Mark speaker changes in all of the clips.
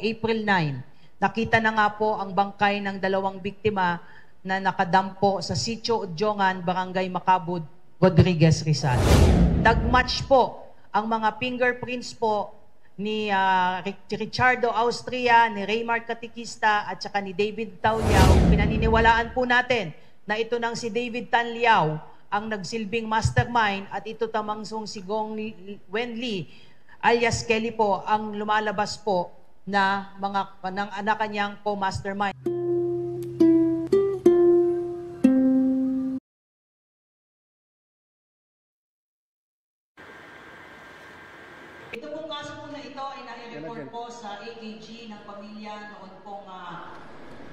Speaker 1: April 9. Nakita na nga po ang bangkay ng 2 biktima na nakadampo sa Sitio Udjongan, Barangay Macabud, Rodriguez, Rizal. Nag-match po ang mga fingerprints po ni Richardo Austria, ni Raymar Katikista at saka ni David Tauliao. Pinaniniwalaan po natin na ito nang si David Tanliao ang nagsilbing mastermind at ito tamang si Gong Wenli alias Kelly po ang lumalabas po na mga ng kanyang co-mastermind. Ito pong kaso po na ito ay nai-report po sa AKG ng pamilya noon pong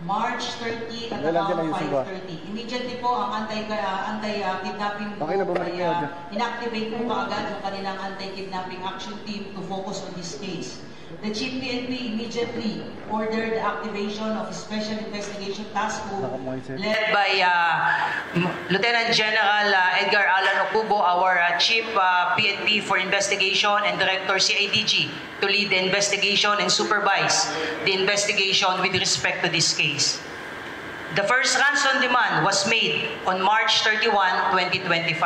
Speaker 1: March 30 at around 5:30. Immediately po ang anti-kidnapping group ay inactivate po kaagad ang kanilang anti-kidnapping action team to focus on this case. The Chief PNP immediately ordered the activation of a Special Investigation Task Group led by Lieutenant General Edgar Alan Okubo, our Chief PNP for Investigation and Director CIDG, to lead the investigation and supervise the investigation with respect to this case. The first ransom demand was made on March 31, 2025.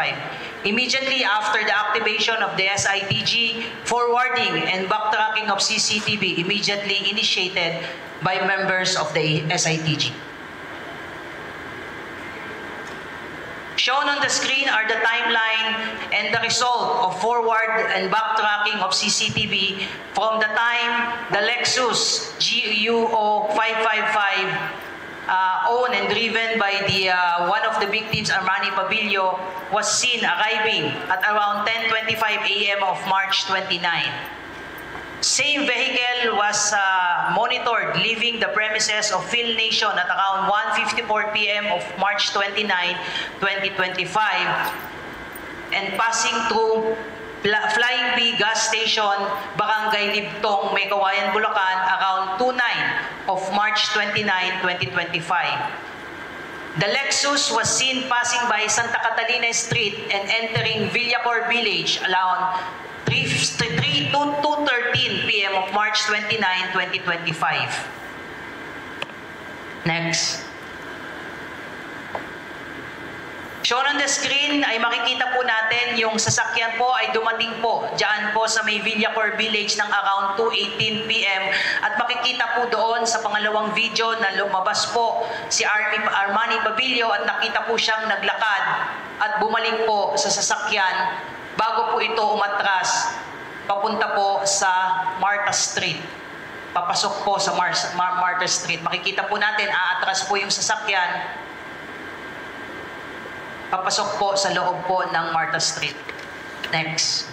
Speaker 1: Immediately after the activation of the SITG, forwarding and backtracking of CCTV immediately initiated by members of the SITG. Shown on the screen are the timeline and the result of forward and backtracking of CCTV from the time the Lexus GUO 555 owned and driven by the one of the victims, Armani Pabilio, was seen arriving at around 10:25 a.m. of March 29. Same vehicle was monitored leaving the premises of Phil Nation at around 1:54 p.m. of March 29, 2025 and passing through Flying B gas station, Barangay Libtong, Maykawayan, Bulacan around 2:09 of March 29, 2025. The Lexus was seen passing by Santa Catalina Street and entering Villacor Village around 2:13 p.m. of March 29, 2025. Next. Shown on the screen ay makikita po natin yung sasakyan po ay dumating po dyan po sa may Villacor Village ng around 2:18 p.m. At makikita po doon sa pangalawang video na lumabas po si Armani Pabilio at nakita po siyang naglakad at bumalik po sa sasakyan bago po ito umatras papunta po sa Marta Street. Papasok po sa Marta Street. Makikita po natin aatras po yung sasakyan. Papasok po sa loob po ng Marta Street. Next.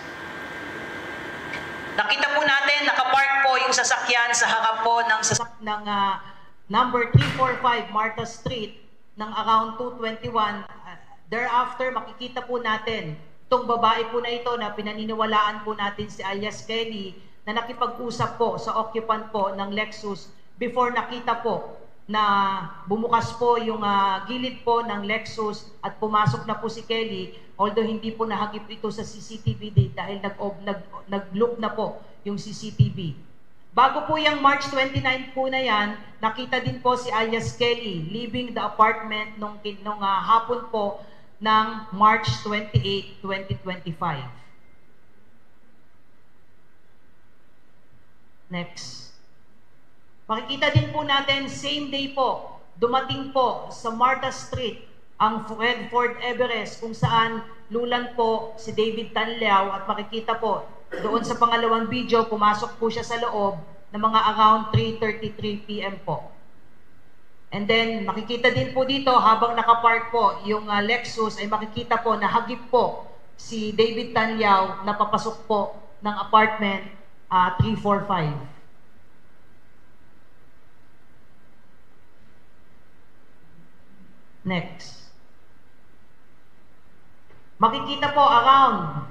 Speaker 1: Nakita po natin, nakapark po yung sasakyan sa harap po ng number 345 Marta Street ng around 2:21. Thereafter, makikita po natin itong babae po na ito na pinaniniwalaan po natin si alias Kelly na nakipag-usap po sa occupant po ng Lexus before nakita po na bumukas po yung gilid po ng Lexus at pumasok na po si Kelly, although hindi po nahagip ito sa CCTV dahil nag-loop na po yung CCTV. Bago po yung March 29 po na yan, nakita din po si alias Kelly leaving the apartment nung hapon po ng March 28, 2025. Next. Makikita din po natin, same day po, dumating po sa Marta Street ang Redford Everest kung saan lulan po si David Tanliao at makikita po doon sa pangalawang video, pumasok po siya sa loob ng mga around 3:33 p.m. po. And then makikita din po dito habang nakapark po yung Lexus ay makikita po na hagip po si David Tanliao na papasok po ng apartment 345. Next. Makikita po around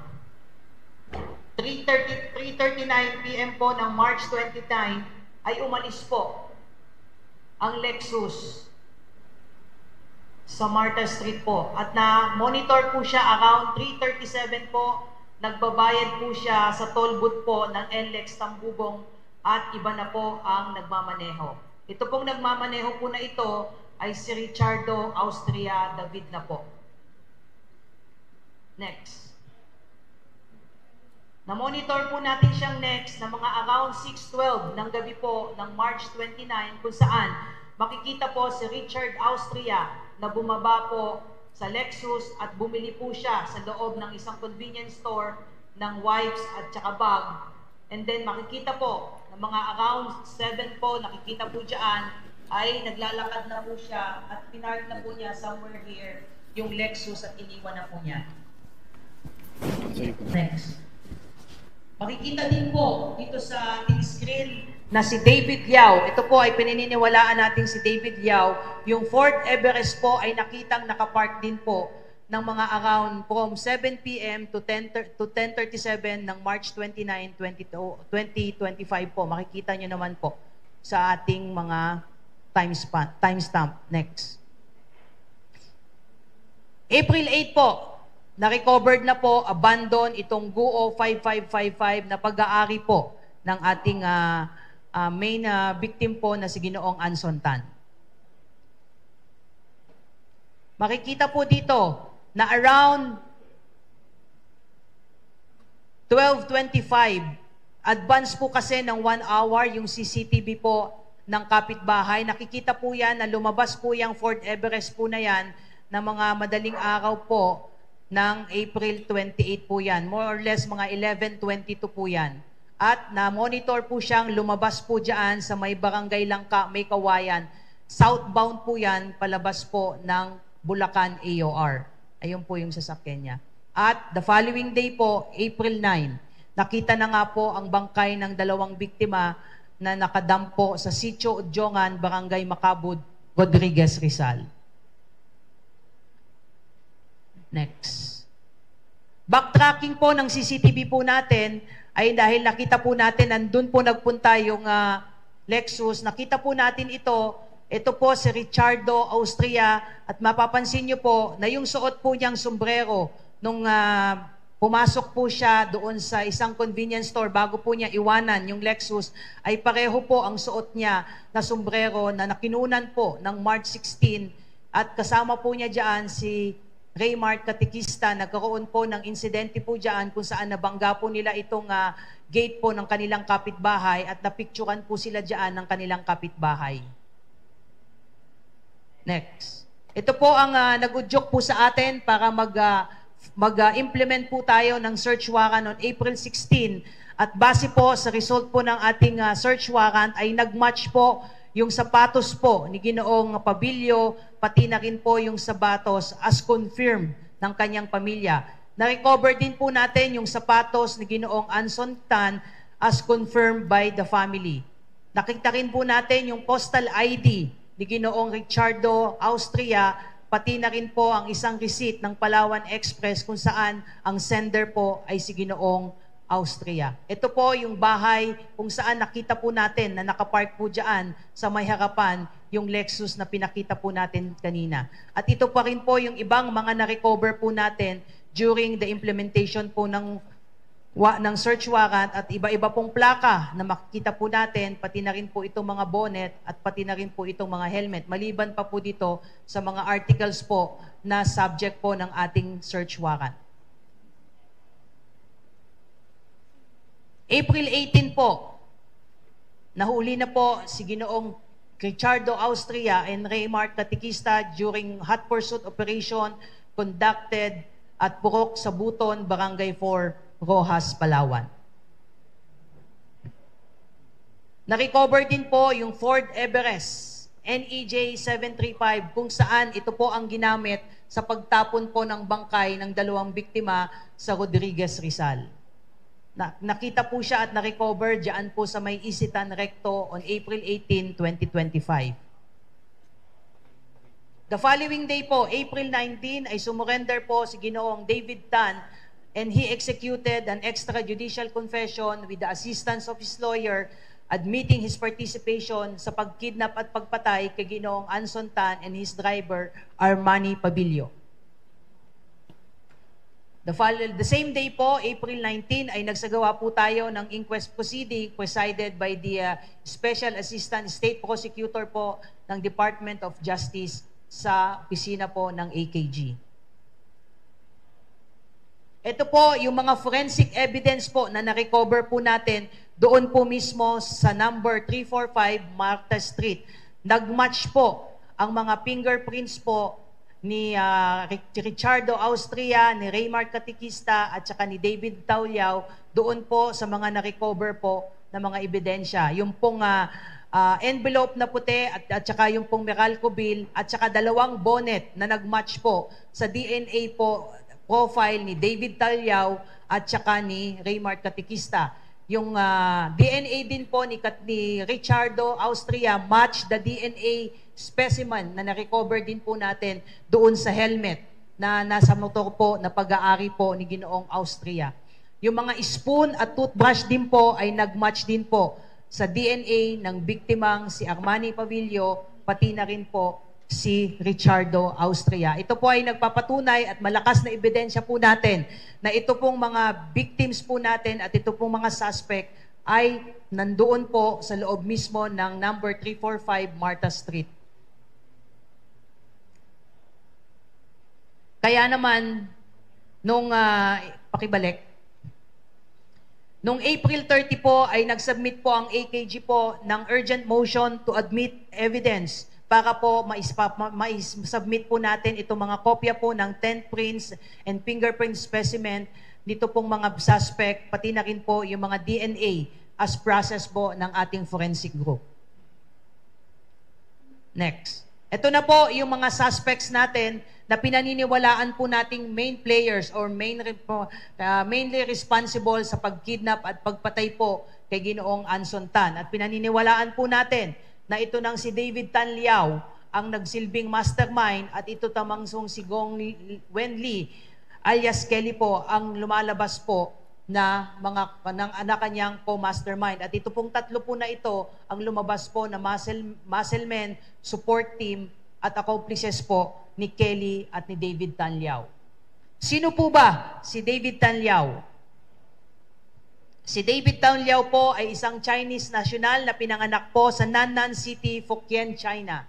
Speaker 1: 3:39 p.m. po ng March 29 ay umalis po ang Lexus sa Marta Street po. At na-monitor po siya around 3:37 po. Nagbabayad po siya sa toll booth po ng NLEX Tambubong at iba na po ang nagmamaneho. Ito pong nagmamaneho po na ito ay si Richardo Austria David na po. Next. Na-monitor po natin siyang next na mga around 6:12 ng gabi po ng March 29 kung saan makikita po si Richard Austria na bumaba po sa Lexus at bumili po siya sa loob ng isang convenience store ng wipes at saka bag. And then makikita po na mga around 7 po, nakikita po dyan, ay naglalakad na po siya at pinark na po niya somewhere here yung Lexus at iniwan na po niya. Next. Makikita din po dito sa ating screen na si David Yao. Ito po ay pinaniniwalaan natin si David Yao. Yung Ford Everest po ay nakitang nakapark din po ng mga around from 7 p.m. to 10:37 ng March 29, 2025 po. Makikita nyo naman po sa ating mga timestamp. Next. April 8 po. Na-recovered na po, abandon itong GUO 5555 na pag-aari po ng ating main victim po na si Ginoong Anson Tan. Makikita po dito na around 12:25, advance po kasi ng 1 hour yung CCTV po ng kapitbahay. Nakikita po yan na lumabas po yung Ford Everest po na yan na mga madaling araw po ng April 28 po yan. More or less mga 11:22 po yan. At na-monitor po siyang lumabas po dyan sa may barangay Langka, May Kawayan. Southbound po yan, palabas po ng Bulacan AOR. Ayun po yung sasakyan niya. At the following day po, April 9, nakita na nga po ang bangkay ng 2 biktima na nakadampo sa Sitio Udjongan, Barangay Macabud, Rodriguez, Rizal. Next. Backtracking po ng CCTV po natin ay dahil nakita po natin, nandun po nagpunta yung Lexus. Nakita po natin ito po si Richardo Austria at mapapansin nyo po na yung suot po niyang sombrero nung pumasok po siya doon sa isang convenience store bago po niya iwanan yung Lexus ay pareho po ang suot niya na sombrero na nakinunan po ng March 16 at kasama po niya dyan si Raymart Katikista. Nagkaroon po ng insidente po dyan kung saan nabangga po nila itong gate po ng kanilang kapitbahay at napicturan po sila dyan ng kanilang kapitbahay. Next. Ito po ang nag-udyok po sa atin para mag-implement po tayo ng search warrant on April 16 at base po sa result po ng ating search warrant ay nag-match po yung sapatos po ni Ginoong Pabilio, pati na rin po yung sapatos as confirmed ng kanyang pamilya. Na-recover din po natin yung sapatos ni Ginoong Anson Tan as confirmed by the family. Nakita rin po natin yung postal ID ni Ginoong Richardo Austria, pati na rin po ang isang receipt ng Palawan Express kung saan ang sender po ay si Ginoong Austria. Ito po yung bahay kung saan nakita po natin na nakapark po dyan sa may harapan yung Lexus na pinakita po natin kanina. At ito pa rin po yung ibang mga na-recover po natin during the implementation po ng search warrant at iba-iba pong plaka na makikita po natin, pati na rin po itong mga bonnet at pati na rin po itong mga helmet. Maliban pa po dito sa mga articles po na subject po ng ating search warrant. April 18 po, nahuli na po si Ginoong Richardo Austria and Raymart Katikista during hot pursuit operation conducted at Purok sa Buton, Barangay 4, Rojas, Palawan. Na-recover din po yung Ford Everest NEJ 735 kung saan ito po ang ginamit sa pagtapon po ng bangkay ng 2 biktima sa Rodriguez, Rizal. Nakita po siya at na-recover dyan po sa may Isitan Recto on April 18, 2025. The following day po, April 19, ay sumurrender po si Ginoong David Tan and he executed an extrajudicial confession with the assistance of his lawyer admitting his participation sa pagkidnap at pagpatay kay Ginoong Anson Tan and his driver Armani Pabilio. The same day po, April 19, ay nagsagawa po tayo ng inquest proceeding presided by the Special Assistant State Prosecutor po ng Department of Justice sa opisina po ng AKG. Ito po yung mga forensic evidence po na na-recover po natin doon po mismo sa number 345 Marta Street. Nag-match po ang mga fingerprints po ni Richardo Austria, ni Raymar Catequista, at saka ni David Tauliao doon po sa mga na-recover po na mga ebidensya. Yung pong envelope na puti at saka yung pong Meralco bill at saka dalawang bonnet na nag-match po sa DNA po profile ni David Tauliao at saka ni Raymar Catequista. Yung DNA din po ni Richardo Austria match the DNA specimen na na-recover din po natin doon sa helmet na nasa motor po na pag-aari po ni Ginoong Austria. Yung mga spoon at toothbrush din po ay nag-match din po sa DNA ng biktimang si Armani Pavillo, pati na rin po si Richardo Austria. Ito po ay nagpapatunay at malakas na ebidensya po natin na ito pong mga victims po natin at ito pong mga suspect ay nandoon po sa loob mismo ng number 345 Marta Street. Kaya naman, nung pakibalik, nung April 30 po ay nag-submit po ang AKG po ng urgent motion to admit evidence para po ma-submit po natin itong mga kopya po ng 10 prints and fingerprint specimen nito pong mga suspect, pati na rin po yung mga DNA as process po ng ating forensic group. Next. Ito na po yung mga suspects natin na pinaniniwalaan po nating main players or mainly responsible sa pagkidnap at pagpatay po kay Ginoong Anson Tan. At pinaniniwalaan po natin na ito nang si David Tan Liao ang nagsilbing mastermind at ito tamang si Gong Wen Lee alias Kelly po ang lumalabas po na ng kanyang co-mastermind. At ito pong tatlo po na ito ang lumabas po na muscle men, support team at accomplices po ni Kelly at ni David Tan Liao. Sino po ba si David Tan Liao? Si David Tan Liao po ay isang Chinese national na pinanganak po sa Nannan City, Fukien, China.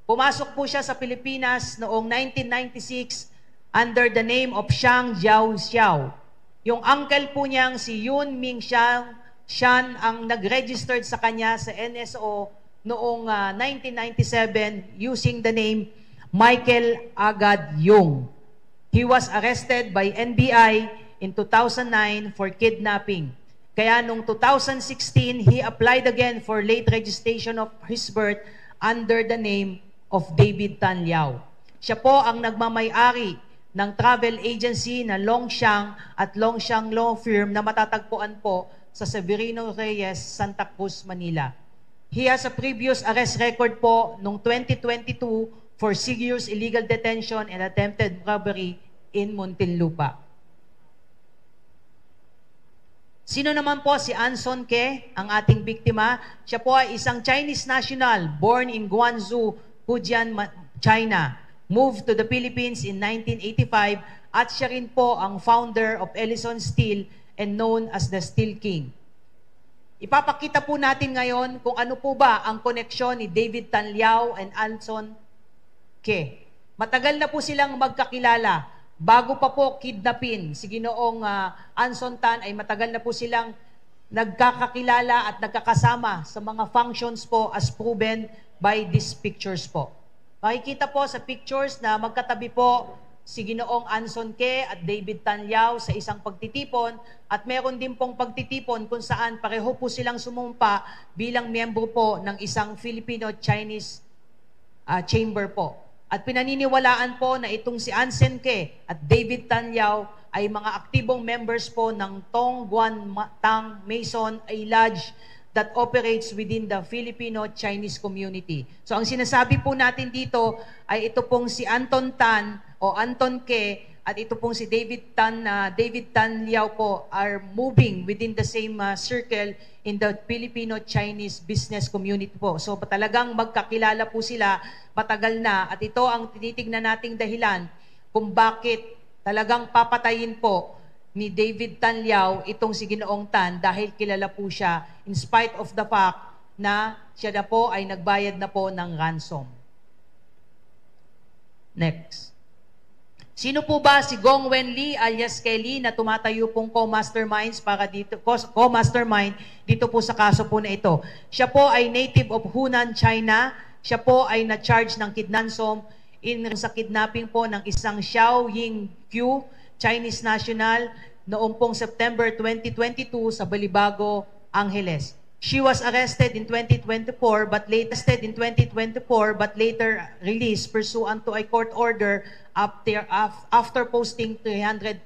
Speaker 1: Pumasok po siya sa Pilipinas noong 1996 under the name of Xiang Jiao Xiao. Yung uncle po niyang si Yun Ming Shan ang nag-registered sa kanya sa NSO noong 1997 using the name Michael Agad Yung. He was arrested by NBI in 2009 for kidnapping. Kaya noong 2016, he applied again for late registration of his birth under the name of David Tan Liao. Siya po ang nagmamay-ari ng travel agency na Longxiang at Longxiang Law Firm na matatagpuan po sa Severino Reyes, Santa Cruz, Manila. He has a previous arrest record po noong 2022 for serious illegal detention and attempted robbery in Muntinlupa. Sino naman po si Anson Ke, ang ating biktima? Siya po ay isang Chinese national born in Guangzhou, Fujian, China. Moved to the Philippines in 1985 at siya rin po ang founder of Ellison Steel and known as the Steel King. Ipapakita po natin ngayon kung ano po ba ang koneksyon ni David Tan Liao and Anson Ke. Matagal na po silang magkakilala. Bago pa po kidnapin si Ginoong Anson Tan ay matagal na po silang nagkakakilala at nagkakasama sa mga functions po as proven by these pictures po. Makikita po sa pictures na magkatabi po si Ginoong Anson Ke at David Tan Liao sa isang pagtitipon at meron din pong pagtitipon kung saan pareho po silang sumumpa bilang miyembro po ng isang Filipino-Chinese chamber po. At pinaniniwalaan po na itong si Anson Ke at David Tan Liao ay mga aktibong members po ng Tong Guan Tang Mason, a lodge that operates within the Filipino-Chinese community. So ang sinasabi po natin dito ay ito pong si Anton Tan o Anton Ke at ito pong si David Tan Liao po are moving within the same circle in the Filipino-Chinese business community po. So talagang magkakilala po sila matagal na at ito ang tinitignan nating dahilan kung bakit
Speaker 2: talagang papatayin po ni David Tan Liao itong si Ginoong Tan dahil kilala po siya in spite of the fact na siya na po ay nagbayad na po ng ransom. Next. Sino po ba si Gong Wenli alias Kelly na tumatayo pong co-mastermind dito po sa kaso po na ito? Siya po ay native of Hunan, China. Siya po ay na-charge ng kidnansom sa kidnapping po ng isang Xiao Ying Q, Chinese national, noong pong September 2022 sa Balibago, Angeles. She was arrested in 2024 but later released pursuant to a court order after posting 300,000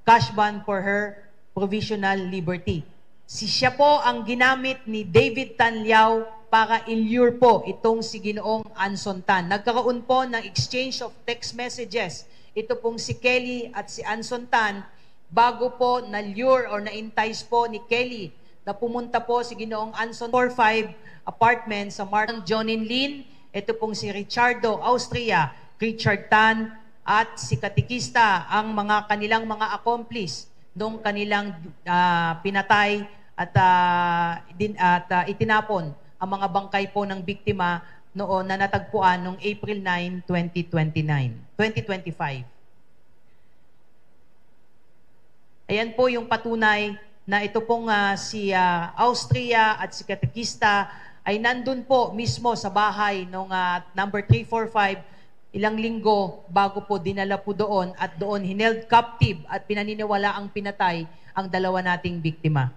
Speaker 2: cash bond for her provisional liberty. Siya po ang ginamit ni David Tan Liao para i-lure po itong si Ginoong Anson Tan. Nagkaroon po ng exchange of text messages. Ito pong si Kelly at si Anson Tan bago po na-lure or na-entice po ni Kelly na pumunta po si Ginoong Anson 45 apartment sa Mark Jonin Lin. Ito pong si Richardo Austria, Richard Tan at si Katikista ang kanilang mga accomplice nung kanilang pinatay at itinapon ang mga bangkay po ng biktima noon na natagpuan noong April 9, 2025. Ayan po yung patunay na ito pong si Austria at si Katekista ay nandun po mismo sa bahay nung number 345 ilang linggo bago po dinala po doon at doon hineld captive at pinaniniwala ang pinatay ang dalawa nating biktima.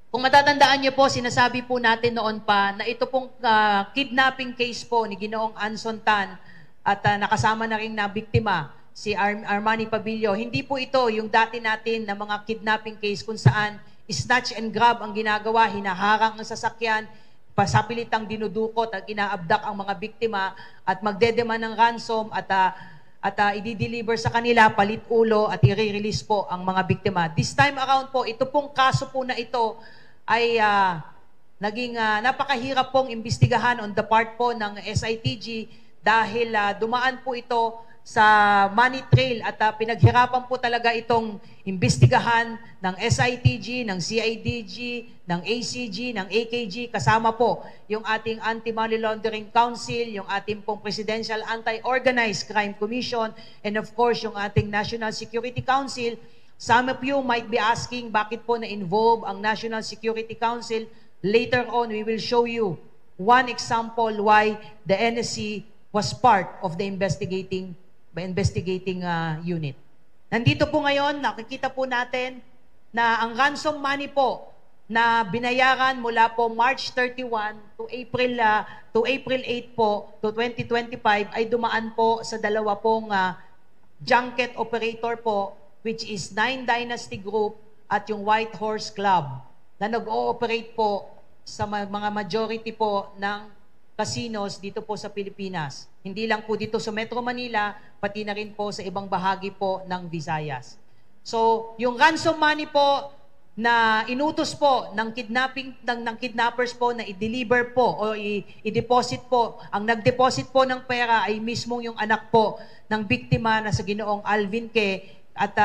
Speaker 2: Kung matatandaan niyo po, sinasabi po natin noon pa na ito pong kidnapping case po ni Ginoong Anson Tan at nakasama na rin na biktima, si Armani Pabilio. Hindi po ito yung dati natin na mga kidnapping case kung saan snatch and grab ang ginagawa, hinaharang ang sasakyan, pasapilitang dinudukot at inaabdak ang mga biktima at magdedemand ng ransom at i-deliver sa kanila, palit ulo at i-release po ang mga biktima. This time around po, ito pong kaso po na ito ay naging napakahirap pong imbestigahan on the part po ng SITG dahil dumaan po ito sa money trail at pinaghirapan po talaga itong imbestigahan ng SITG, ng CIDG, ng ACG, ng AKG, kasama po yung ating Anti-Money Laundering Council, yung ating pong Presidential Anti-Organized Crime Commission, and of course yung ating National Security Council. Some of you might be asking bakit po na-involve ang National Security Council. Later on, we will show you one example why the NSC was part of the investigating unit. Nandito po ngayon, nakikita po natin na ang ransom money po na binayaran mula po March 31 to April 8 po to 2025 ay dumaan po sa dalawa pong junket operator po, which is Nine Dynasty Group at yung White Horse Club na nag-ooperate po sa mga majority po ng casinos dito po sa Pilipinas. Hindi lang po dito sa Metro Manila, pati na rin po sa ibang bahagi po ng Visayas. So, yung ransom money po na inutos po ng kidnappers po na i-deliver po o i-deposit po, ang nag-deposit po ng pera ay mismo yung anak po ng biktima na sa Ginoong Alvin Ke. At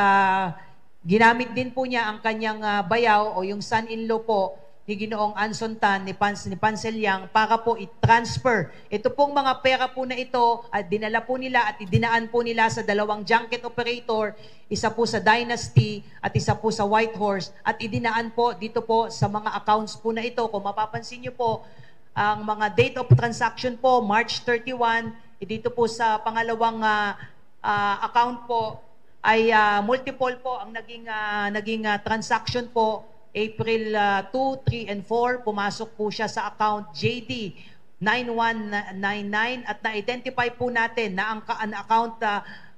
Speaker 2: ginamit din po niya ang kanyang bayaw o yung son-in-law po ni Ginoong Anson Tan, ni Pansel Yang, para po i-transfer. Ito pong mga pera po na ito at dinala po nila at idinaan po nila sa dalawang junket operator, isa po sa Dynasty at isa po sa White Horse, at idinaan po dito po sa mga accounts po na ito. Kung mapapansin niyo po, ang mga date of transaction po, March 31, dito po sa pangalawang account po, ay multiple po ang naging transaction po. April 2, 3, and 4, pumasok po siya sa account JD 9199 at na-identify po natin na ang account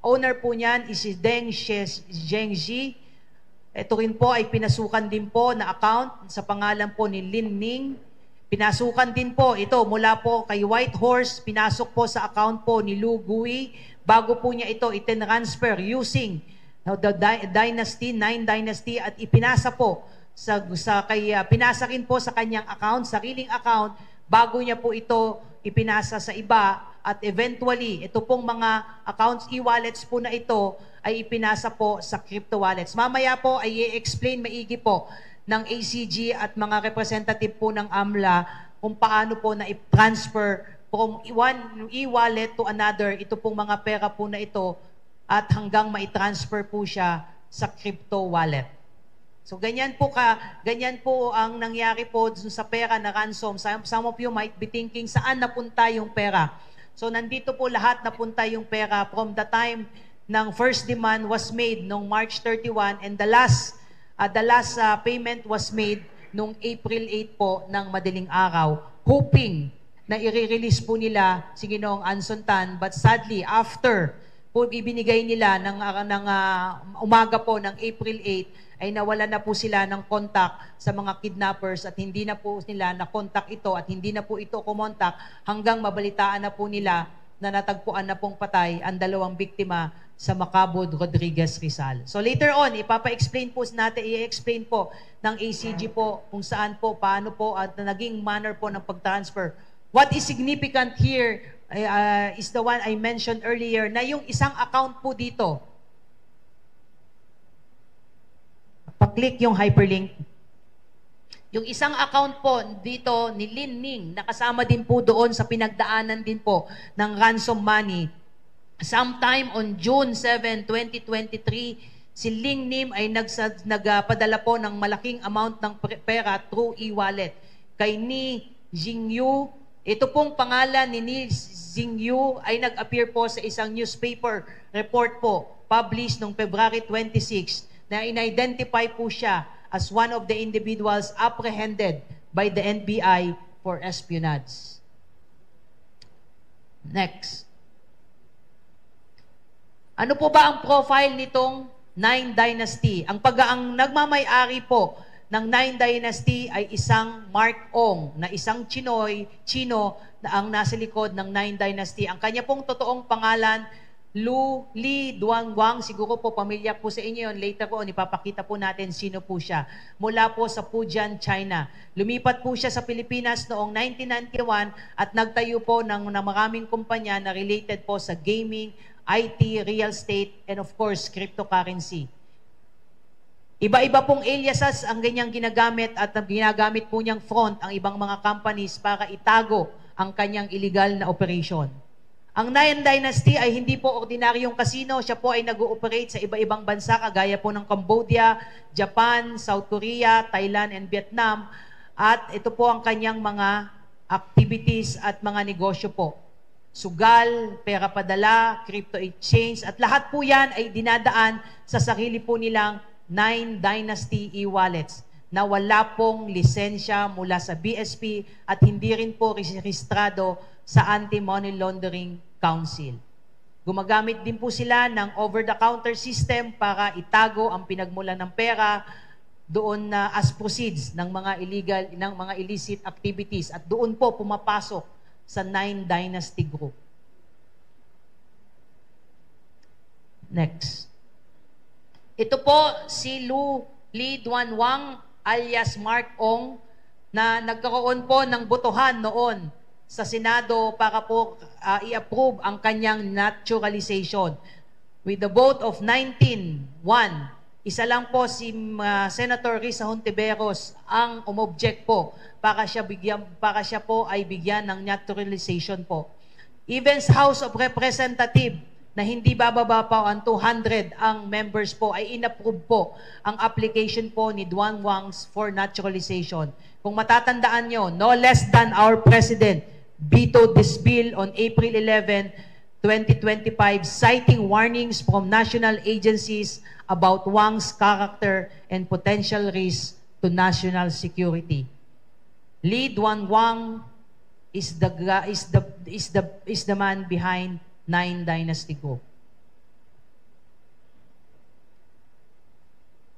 Speaker 2: owner po niyan is si Deng Zhengji. Ito rin po ay pinasukan din po na account sa pangalan po ni Lin Ning. Pinasukan din po ito mula po kay White Horse, pinasok po sa account po ni Lu Gui bago po niya ito itinransfer using the Dynasty, Nine Dynasty, at ipinasa po pinasa rin po sa kanyang account, sariling account, bago niya po ito ipinasa sa iba, at eventually, ito pong mga accounts, e-wallets po na ito ay ipinasa po sa crypto wallets. Mamaya po ay i-explain maigi po ng ACG at mga representative po ng AMLA kung paano po na i-transfer from one e-wallet to another, ito pong mga pera po na ito, at hanggang mai-transfer po siya sa crypto wallet. So ganyan po ang nangyari po sa pera na ransom. Some of you might be thinking, saan napunta yung pera? So nandito po lahat napunta yung pera from the time ng first demand was made noong March 31, and the last payment was made noong April 8 po ng madaling araw, hoping na i-release po nila si Ginoong Anson Tan. But sadly, after po ibinigay nila ng umaga po ng April 8, ay nawala na po sila ng contact sa mga kidnappers, at hindi na po nila na-contact ito, at hindi na po ito kumontak hanggang mabalitaan na po nila na natagpuan na pong patay ang 2 biktima sa Macabud, Rodriguez, Rizal. So later on, i-explain po ng ACG po kung saan po, paano po, at naging manner po ng pag-transfer. What is significant here is the one I mentioned earlier, na yung isang account po dito, pa-click yung hyperlink. Yung isang account po dito ni Lin Ning, nakasama din po doon sa pinagdaanan din po ng ransom money. Sometime on June 7, 2023, si Ling Nim ay nagpadala po ng malaking amount ng pera through e-wallet kay Ni Jingyu. Ito pong pangalan ni Ni Jingyu ay nag-appear po sa isang newspaper report po published noong February 26, na in-identify po siya as one of the individuals apprehended by the NBI for espionage. Next. Ano po ba ang profile nitong Nine Dynasty? Ang nagmamay-ari po ng Nine Dynasty ay isang Mark Ong, na isang Chino na ang nasa likod ng Nine Dynasty. Ang kanya pong totoong pangalan, Li Duanguang, siguro po pamilya po sa inyo yun. Later po, ipapakita po natin sino po siya. Mula po sa Fujian, China. Lumipat po siya sa Pilipinas noong 1991 at nagtayo po ng maraming kumpanya na related po sa gaming, IT, real estate, and of course, cryptocurrency. Iba-iba pong aliases ang ganyang ginagamit, at ginagamit po niyang front ang ibang mga companies para itago ang kanyang illegal na operation. Ang Nine Dynasty ay hindi po ordinaryong casino. Siya po ay nag-ooperate sa iba-ibang bansa kagaya po ng Cambodia, Japan, South Korea, Thailand, and Vietnam. At ito po ang kanyang mga activities at mga negosyo po. Sugal, pera padala, crypto exchange, at lahat po yan ay dinadaan sa sarili po nilang Nine Dynasty e-wallets na wala pong lisensya mula sa BSP at hindi rin po rehistrado sa Anti-Money Laundering Council. Gumagamit din po sila ng over-the-counter system para itago ang pinagmulan ng pera doon na as proceeds ng mga illicit activities, at doon po pumapasok sa Nine Dynasty Group. Next. Ito po si Li Duanguang alias Mark Ong, na nagkaroon po ng botohan noon sa Senado para po i-approve ang kanyang naturalization. With the vote of 19-1, isa lang po si Senator Risa Hontiveros ang umobject po para siya po ay bigyan ng naturalization po. Even sa House of Representatives na hindi bababa pa ang 200 ang members po ay inapprove po ang application po ni Duanguang for naturalization. Kung matatandaan nyo, no less than our President vetoed this bill on April 11, 2025, citing warnings from national agencies about Wang's character and potential risk to national security. Li Duanguang is the man behind Nine Dynasty Group.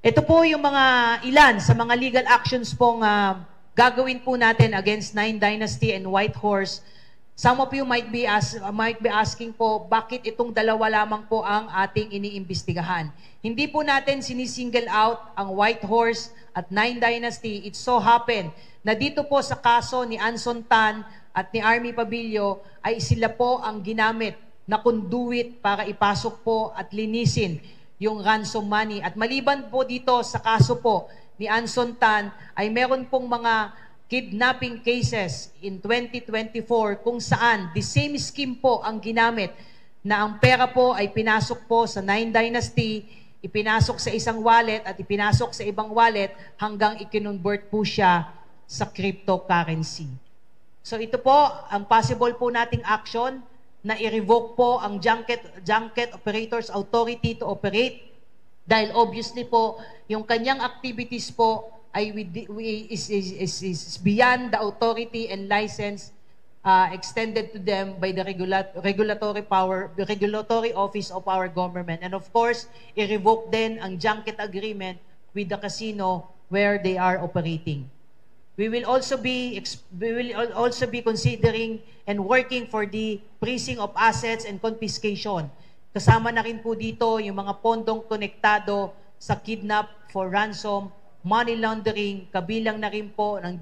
Speaker 2: Ito po yung ilan sa mga legal actions pong gagawin po natin against Nine Dynasty and White Horse Some of you might be asking po, bakit itong dalawa lamang po ang ating iniimbestigahan? Hindi po natin sinisingle out ang White Horse at Nine Dynasty. It so happened na dito po sa kaso ni Anson Tan at ni Army Pabilio ay sila po ang ginamit na conduit para ipasok po at linisin yung ransom money. At maliban po dito sa kaso po ni Anson Tan ay meron pong mga kidnapping cases in 2024 kung saan the same scheme po ang ginamit na ang pera po ay pinasok po sa Nine Dynasty, ipinasok sa isang wallet at ipinasok sa ibang wallet hanggang ikinonvert po siya sa cryptocurrency. So ito po ang possible po nating action na i-revoke po ang Junket Operators Authority to operate dahil obviously po yung kanyang activities po ay is beyond the authority and license extended to them by the regulatory office of our government. And of course, i-revoke din ang junket agreement with the casino where they are operating. We will also be considering and working for the freezing of assets and confiscation. Kasama na rin po dito yung mga pondong konektado sa kidnap for ransom, money laundering, kabilang na rin po ng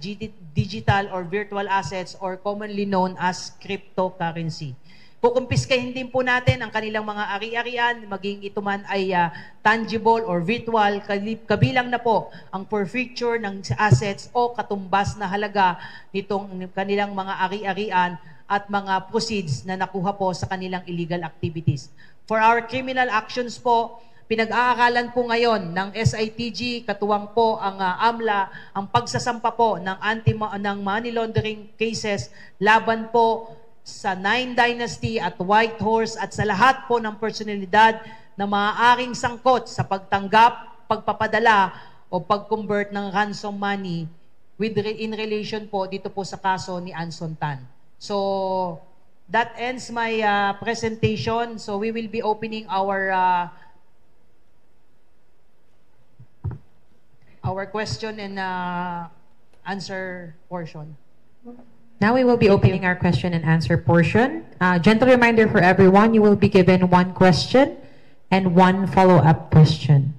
Speaker 2: digital or virtual assets or commonly known as cryptocurrency. Kukumpiskahin din po natin ang kanilang mga ari-arian, maging ito man ay tangible or virtual, kabilang na po ang forfeiture ng assets o katumbas na halaga nitong kanilang mga ari-arian at mga proceeds na nakuha po sa kanilang illegal activities. For our criminal actions po, pinag-aaralan po ngayon ng SITG, katuwang po ang AMLA, ang pagsasampa po ng money laundering cases laban po sa Nine Dynasty at White Horse at sa lahat po ng personalidad na maaaring sangkot sa pagtanggap, pagpapadala o pag-convert ng ransom money in relation po dito po sa kaso ni Anson Tan. So that ends my presentation. So we will be opening our question and answer portion.
Speaker 3: Now we will be opening our question and answer portion. Gentle reminder for everyone, you will be given one question and one follow-up question.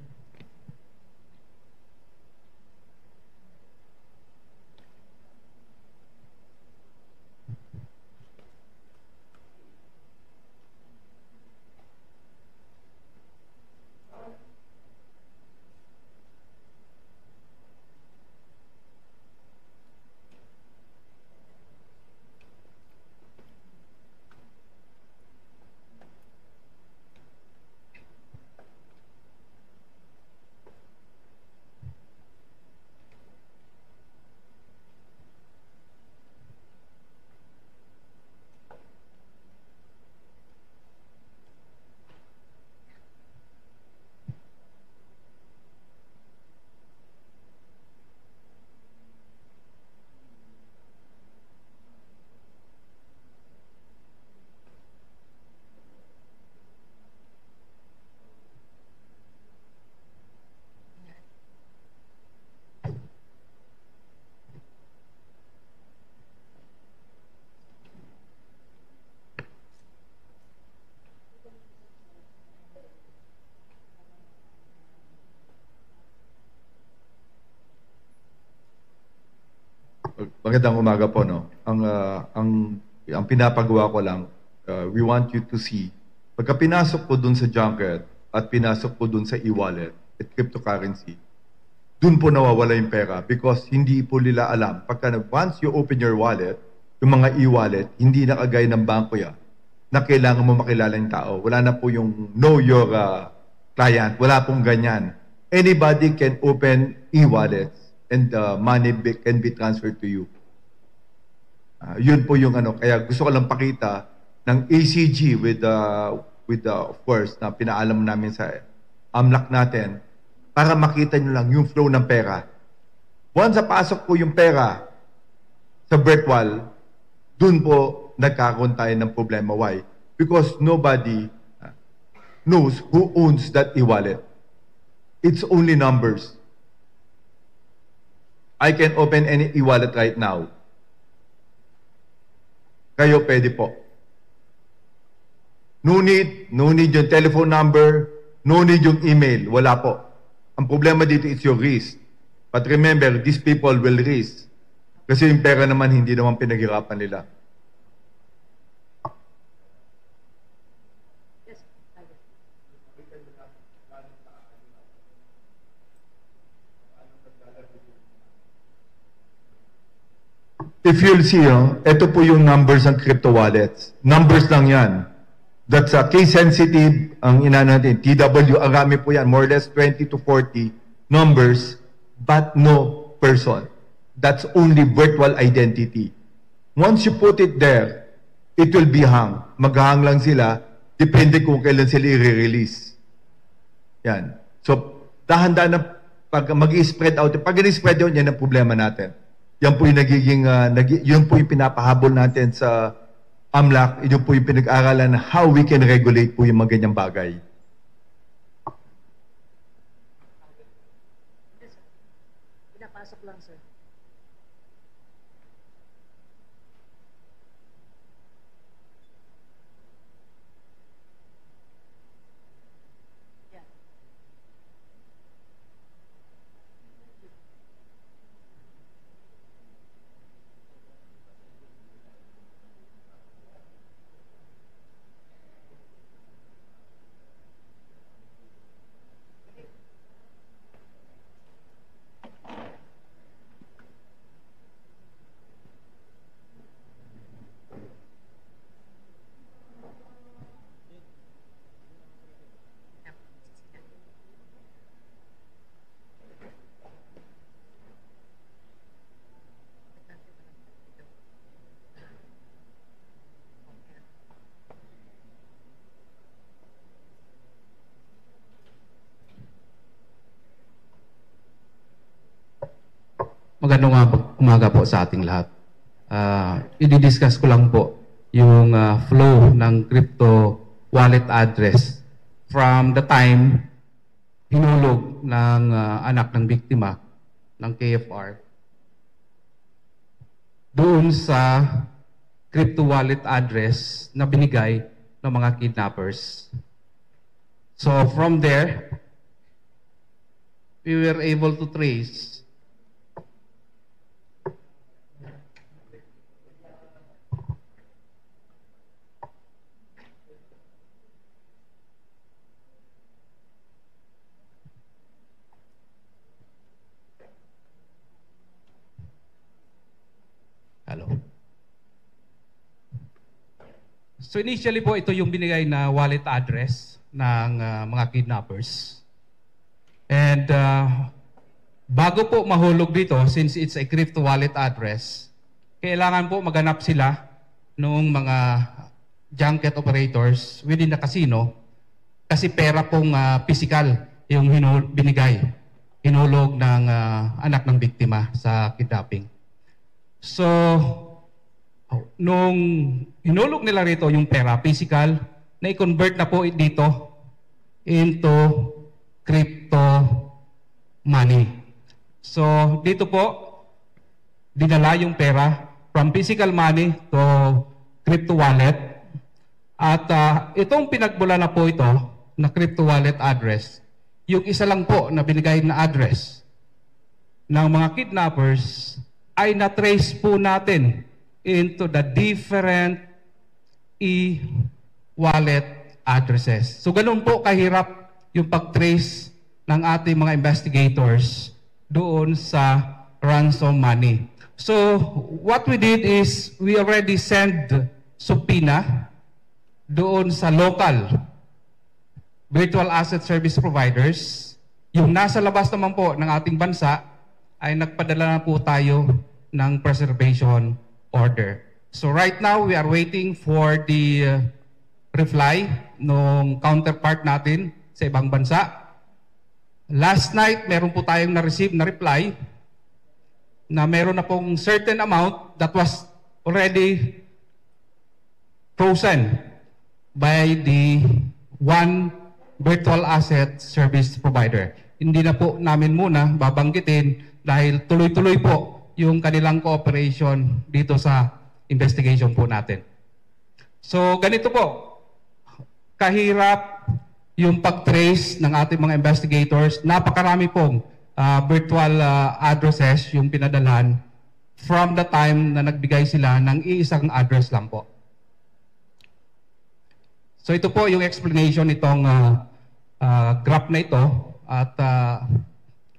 Speaker 4: Magandang umaga po, no. Ang pinapagawa ko lang, we want you to see, pagka pinasok po dun sa junket at pinasok po dun sa e-wallet at cryptocurrency, dun po nawawala yung pera because hindi po nila alam. Pagka once you open your wallet, yung mga e-wallet, hindi na kagaya ng banko yan, na kailangan mo makilala yung tao. Wala na po yung know your client. Wala pong ganyan. Anybody can open e-wallets and money can be transferred to you. Yun po yung ano. Kaya gusto ko lang pakita ng ACG with of course, na pinaalam namin sa AMLAC natin para makita nyo lang yung flow ng pera. Once pasok po yung pera sa virtual, dun po nagkakaroon tayo ng problema. Why? Because nobody knows who owns that e-wallet. It's only numbers. I can open any e-wallet right now. kayo pwede po. No need yung telephone number, no need yung email, wala po. Ang problema dito is your risk. But remember, these people will risk. Kasi yung pera naman, hindi naman pinaghirapan nila. If you'll see, ito po yung numbers ng crypto wallets. Numbers lang yan. That's case sensitive, ang ina natin, TW, arami po yan, more or less 20 to 40 numbers, but no person. That's only virtual identity. Once you put it there, it will be hung. Maghahang lang sila, depende kung kailan sila i-release. Yan. So, dahan-dahan na pag mag-i-spread out, pag i-spread out, yan ang problema natin. Yan po yung yun po yung pinapahabol natin sa AMLAC, yun po yung pinag-aralan na how we can regulate po yung mga ganyang bagay.
Speaker 2: Pinapasok lang, sir.
Speaker 5: Magandang umaga po sa ating lahat. I-discuss ko lang po yung flow ng crypto wallet address from the time hinulog ng anak ng biktima ng KFR doon sa crypto wallet address na binigay ng mga kidnappers. So from there, we were able to trace So initially po, ito yung binigay na wallet address ng mga kidnappers. And bago po mahulog dito, since it's a crypto wallet address, kailangan po maganap sila noong mga junket operators within the casino kasi pera pong physical yung hinulog ng anak ng biktima sa kidnapping. So, nung hinulog nila rito yung pera, physical, na-convert na po dito into crypto money. So, dito po, dinala yung pera from physical money to crypto wallet. At itong pinagbula na po ito, na crypto wallet address, yung isa lang po na binigay na address ng mga kidnappers ay na-trace po natin into the different e-wallet addresses. So ganun po kahirap yung pag-trace ng ating mga investigators doon sa ransom money. So what we did is we already sent subpoena doon sa local virtual asset service providers. Yung nasa labas naman po ng ating bansa ay nagpadala na po tayo ng preservation order. So right now, we are waiting for the reply ng counterpart natin sa ibang bansa. Last night, meron po tayong na-receive na reply na meron na pong certain amount that was already frozen by the one virtual asset service provider. Hindi na po namin muna babanggitin dahil tuloy-tuloy po yung kanilang cooperation dito sa investigation po natin. So ganito po, kahirap yung pag-trace ng ating mga investigators. Napakarami pong virtual addresses yung pinadalhan from the time na nagbigay sila ng iisang address lang po. So ito po yung explanation nitong graph na ito at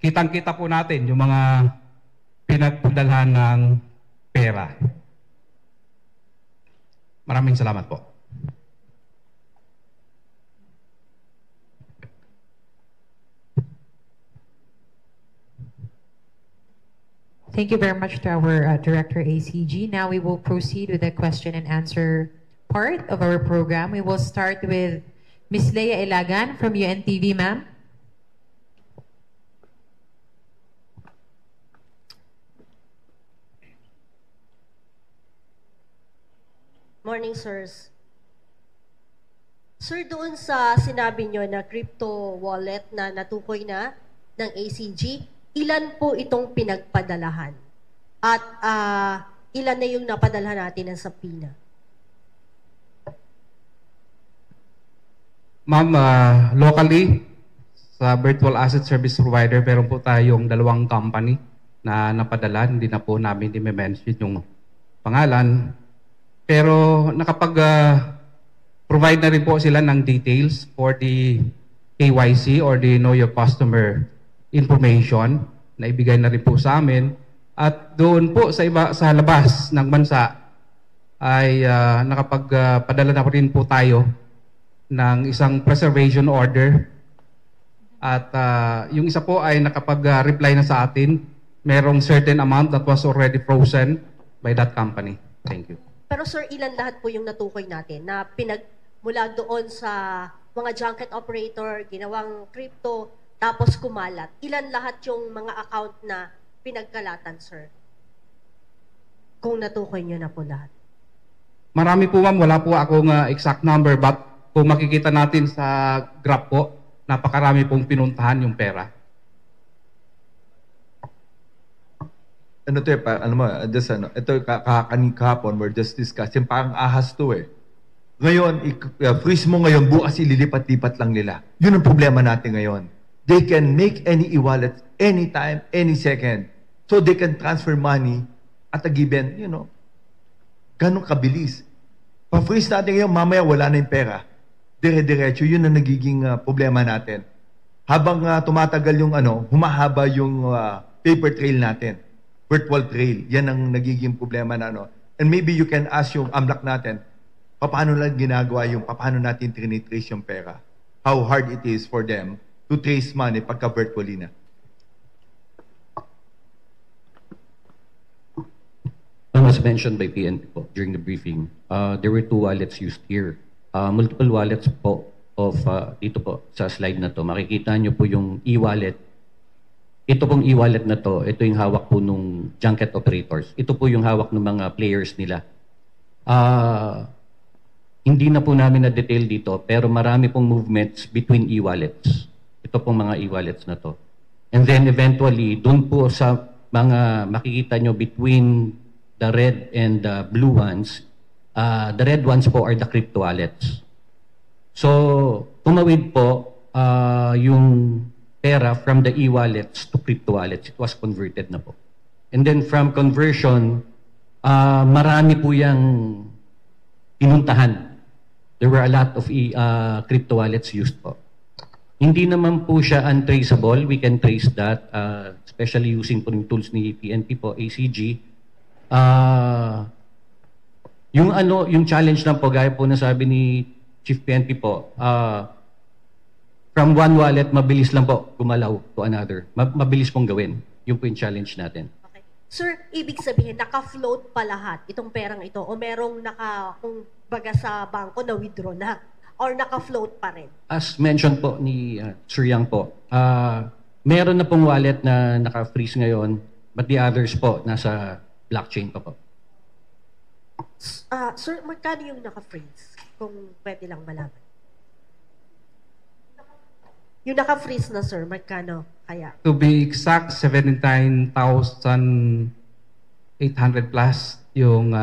Speaker 5: kitang-kita po natin yung mga pinagpadalhan ng pera. Maraming salamat po.
Speaker 3: Thank you very much to our Director ACG. Now we will proceed with the question and answer part of our program. We will start with Ms. Leia Ilagan from UNTV, ma'am.
Speaker 6: Morning, sirs. Sir, doon sa sinabi nyo na crypto wallet na natukoy na ng ACG, ilan po itong pinagpadalahan? At ilan na yung napadalhan natin ng subpoena?
Speaker 5: Ma'am, locally, sa virtual asset service provider, meron po tayong 2 company na napadala. Hindi na po namin i-mention yung pangalan. Pero nakapag-provide na rin po sila ng details for the KYC or the Know Your Customer information na ibigay na rin po sa amin. At doon po sa labas ng bansa ay nakapagpadala na rin po tayo ng isang preservation order. At yung isa po ay nakapag-reply na sa atin. Merong certain amount that was already frozen by that company. Thank you.
Speaker 6: Pero sir, ilan lahat po yung natukoy natin na mula doon sa mga junket operator, ginawang crypto, tapos kumalat? Ilan lahat yung mga account na pinagkalatan, sir? Kung natukoy nyo na po lahat.
Speaker 5: Marami po ma'am, wala po akong exact number, but kung makikita natin sa graph po, napakarami pong pinuntahan yung pera.
Speaker 4: Ano to ito kahapon we're just discussing, parang ahas to eh. Ngayon, freeze mo ngayon, bukas ililipat-lipat lang nila. Yun ang problema natin ngayon. They can make any e-wallet anytime, any second. So they can transfer money at a given, ganun kabilis. Pa-freeze natin ngayon, mamaya wala na yung pera. Dire-diretso, yun ang nagiging problema natin. Habang tumatagal yung humahaba yung paper trail natin. Virtual trail, yan ang nagiging problema na And maybe you can ask yung AMLAC natin, paano lang ginagawa paano natin trinitrace yung pera? How hard it is for them to trace money pagka virtually na.
Speaker 7: As mentioned by PNP po during the briefing, there were 2 wallets used here. Multiple wallets po of dito po sa slide na to. Makikita nyo po yung e-wallet. Ito pong e-wallet na to, ito yung hawak po nung junket operators. Ito po yung hawak ng mga players nila. Hindi na po namin na-detail dito, pero marami pong movements between e-wallets. Ito pong mga e-wallets na to. And then eventually, doon po sa mga makikita nyo between the red and the blue ones, the red ones po are the crypto wallets. So, tumawid po yung pera from the e-wallets to crypto wallets. It was converted na po. And then from conversion, marami po yung pinuntahan. There were a lot of crypto wallets used po. Hindi naman po siya untraceable. We can trace that, especially using po yung tools ni PNP po, ACG. Yung challenge lang po, gaya po na sabi ni Chief PNP po, from one wallet, mabilis lang po gumalaw to another. Mabilis pong gawin. Yun po yung challenge natin.
Speaker 6: Okay. Sir, ibig sabihin, naka-float pa lahat itong perang ito o merong kung baga sa bangko na withdraw na or naka-float pa rin?
Speaker 7: As mentioned po ni Sir Yang po, meron na pong wallet na naka-freeze ngayon, but the others po, nasa blockchain pa po.
Speaker 6: Sir, magkano yung naka-freeze? Kung pwede lang malaman. Yung naka-freeze na, sir, magkano kaya?
Speaker 5: To be exact, 79,800 plus yung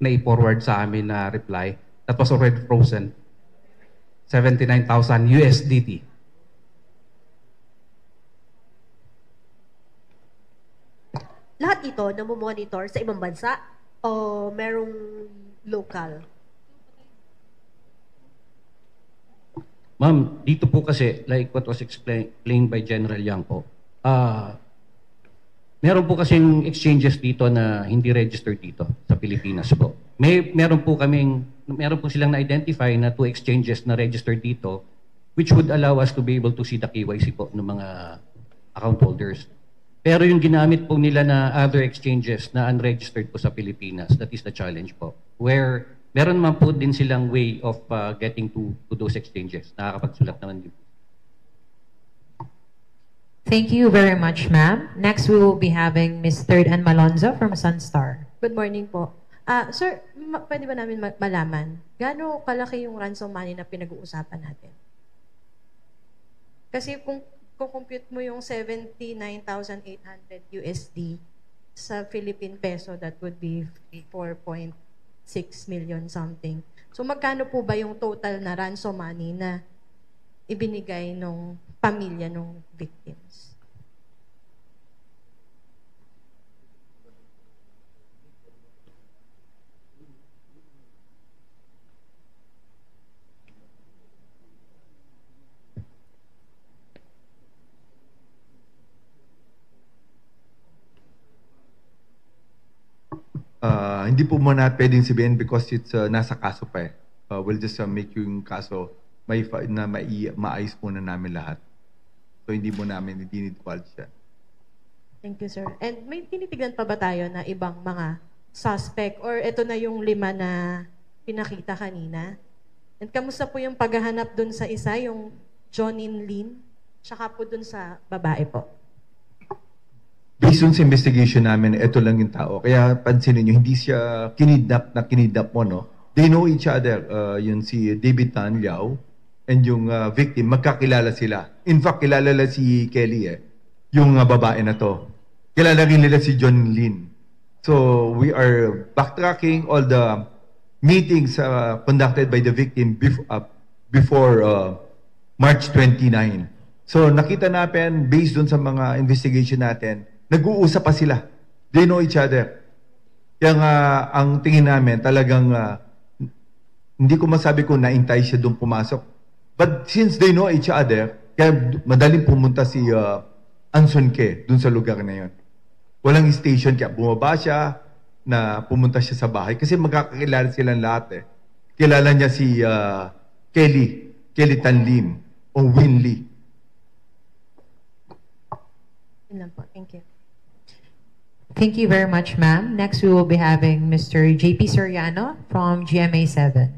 Speaker 5: na i-forward sa amin na reply that was already frozen. 79,000 USDT.
Speaker 6: Lahat ito namomonitor sa ibang bansa o merong local?
Speaker 7: Ma'am, dito po kasi, like what was explained by General Yang po, meron po kasing exchanges dito na hindi registered dito sa Pilipinas po. Meron po silang na-identify na 2 exchanges na registered dito which would allow us to be able to see the KYC po ng mga account holders. Pero yung ginamit po nila na other exchanges na unregistered po sa Pilipinas, that is the challenge po. Where meron man po din silang way of getting to those exchanges. Nakakapagsulat naman din.
Speaker 3: Thank you very much, ma'am. Next, we will be having Ms. Third Ann Malonzo from Sunstar.
Speaker 8: Good morning po. Sir, pwede ba namin malaman, gaano kalaki yung ransom money na pinag-uusapan natin? Kasi kung compute mo yung 79,800 USD sa Philippine peso, that would be 4.6 million something. So magkano po ba yung total na ransom money na ibinigay nung pamilya ng victims?
Speaker 4: Hindi po muna pwedeng sabihin because it's nasa kaso pa eh. We'll just make yung kaso maayos muna namin lahat. So hindi mo namin dinidwal siya.
Speaker 8: Thank you, sir. And may tinitignan pa ba tayo na ibang mga suspect or ito na yung 5 na pinakita kanina? And kamusta po yung paghahanap dun sa isa, yung Johnny Lin, tsaka po dun sa babae po?
Speaker 4: Based on sa investigation namin, ito lang yung tao. Kaya pansinin nyo, hindi siya kinidnap mo, no? They know each other. Yun si David Tan Liao and yung victim, magkakilala sila. In fact, kilala nila si Kelly yung babae na to. Kilala rin nila si John Lin. So, we are backtracking all the meetings conducted by the victim before March 29. So, nakita natin, based on sa mga investigation natin, nag-uusap pa sila. They know each other. Kaya nga, ang tingin namin, talagang, hindi ko masabi kung naintay siya doon pumasok. But since they know each other, kaya madaling pumunta si Anson Ke doon sa lugar na yun. Walang station, kaya bumaba siya, na pumunta siya sa bahay. Kasi magkakakilala silang lahat eh. Kilala niya si Kelly Tan Lim o Win Lee.
Speaker 8: Yun lang po. Thank you.
Speaker 3: Thank you very much, ma'am. Next, we will be having Mr. JP Soriano from GMA7.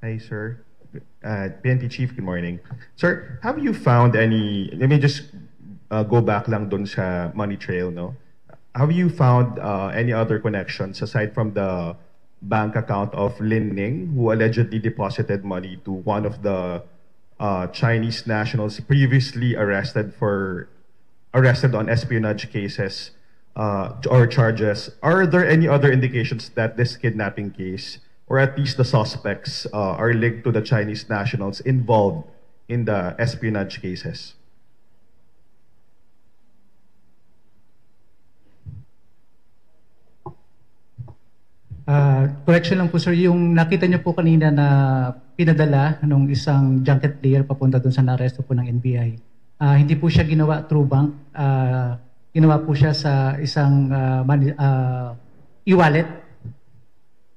Speaker 9: Hi, sir. PNP Chief, good morning. Sir, have you found any, let me just go back lang dun sa money trail, no? Have you found any other connections aside from the bank account of Lin Ning, who allegedly deposited money to one of the Chinese nationals previously arrested on espionage cases or charges? Are there any other indications that this kidnapping case, or at least the suspects, are linked to the Chinese nationals involved in the espionage cases?
Speaker 10: Correction lang po, sir, yung nakita niyo po kanina na pinadala ng isang junket player papunta doon sa naaresto po ng NBI. Hindi po siya ginawa through bank. Ginawa po siya sa isang e-wallet.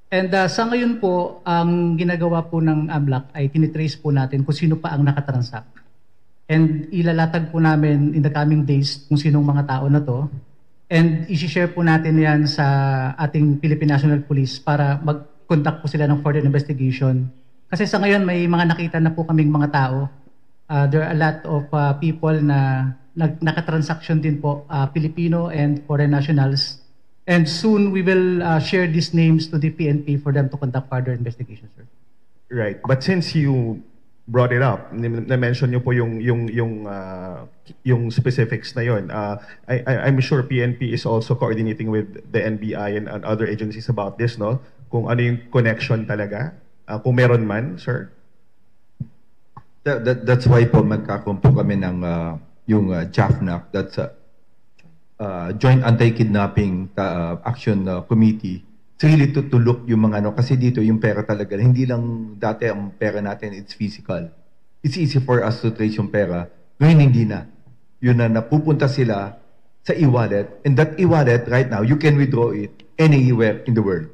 Speaker 10: And sa ngayon po, ang ginagawa po ng AMLAC ay tinitrace po natin kung sino pa ang nakatransact. And ilalatag po namin in the coming days kung sinong mga tao na to. And isi-share po natin yan sa ating Philippine National Police para mag-conduct po sila ng further investigation. Kasi sa ngayon may mga nakita na po kaming mga tao. There are a lot of people na nakatransaction din po, Filipino and foreign nationals. And soon we will share these names to the PNP for them to conduct further investigation, sir.
Speaker 9: Right, but since you brought it up. Na-mention niyo po yung specifics na yon. I'm sure PNP is also coordinating with the NBI and other agencies about this, no? Kung ano yung connection talaga, kung meron man, sir.
Speaker 4: That's why po magkakaroon po kami ng yung JAFNAC, that's Joint Anti-Kidnapping Action Committee. It's really to look yung mga ano, kasi dito yung pera talaga, hindi lang dati ang pera natin, it's physical. It's easy for us to trace yung pera. Ngayon hindi na. Yun na napupunta sila sa e-wallet, and that e-wallet right now, you can withdraw it anywhere in the world.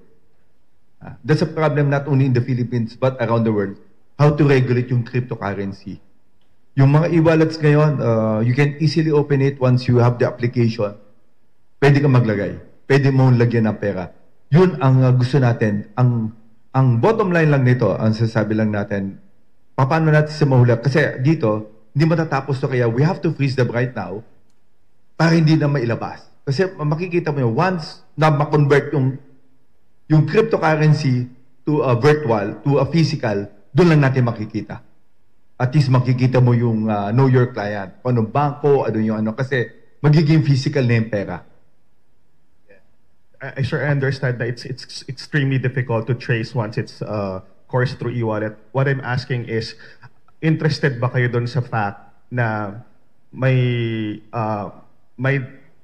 Speaker 4: That's a problem not only in the Philippines but around the world. How to regulate yung cryptocurrency. Yung mga e-wallets ngayon, you can easily open it once you have the application. Pwede ka maglagay. Pwede mo lagyan ng pera. Yun ang gusto natin. Ang bottom line lang nito, ang sasabi lang natin, paano natin sa mahula? Kasi dito, hindi matatapos to, kaya we have to freeze them right now para hindi na mailabas. Kasi makikita mo yun, once na ma-convert yung cryptocurrency to a virtual, to a physical, doon lang natin makikita. At least makikita mo yung know your client. Anong banko, ano yung ano, kasi magiging physical na yung pera.
Speaker 9: I sure understand that it's extremely difficult to trace once it's coursed through e-wallet. What I'm asking is, interested ba kayo doon sa fact na may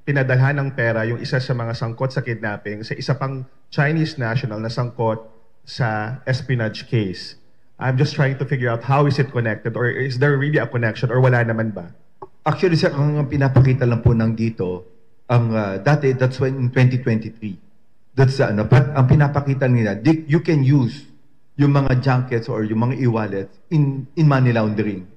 Speaker 9: pinadalhan ng pera yung isa sa mga sangkot sa kidnapping sa isa pang Chinese national na sangkot sa espionage case? I'm just trying to figure out how is it connected, or is there really a connection, or wala naman ba?
Speaker 4: Actually, sir, ang pinapakita lang po ng dito, ang dati, that's when in 2023. That's but ang pinapakita nila, you can use yung mga junkets or yung mga e-wallets in money laundering.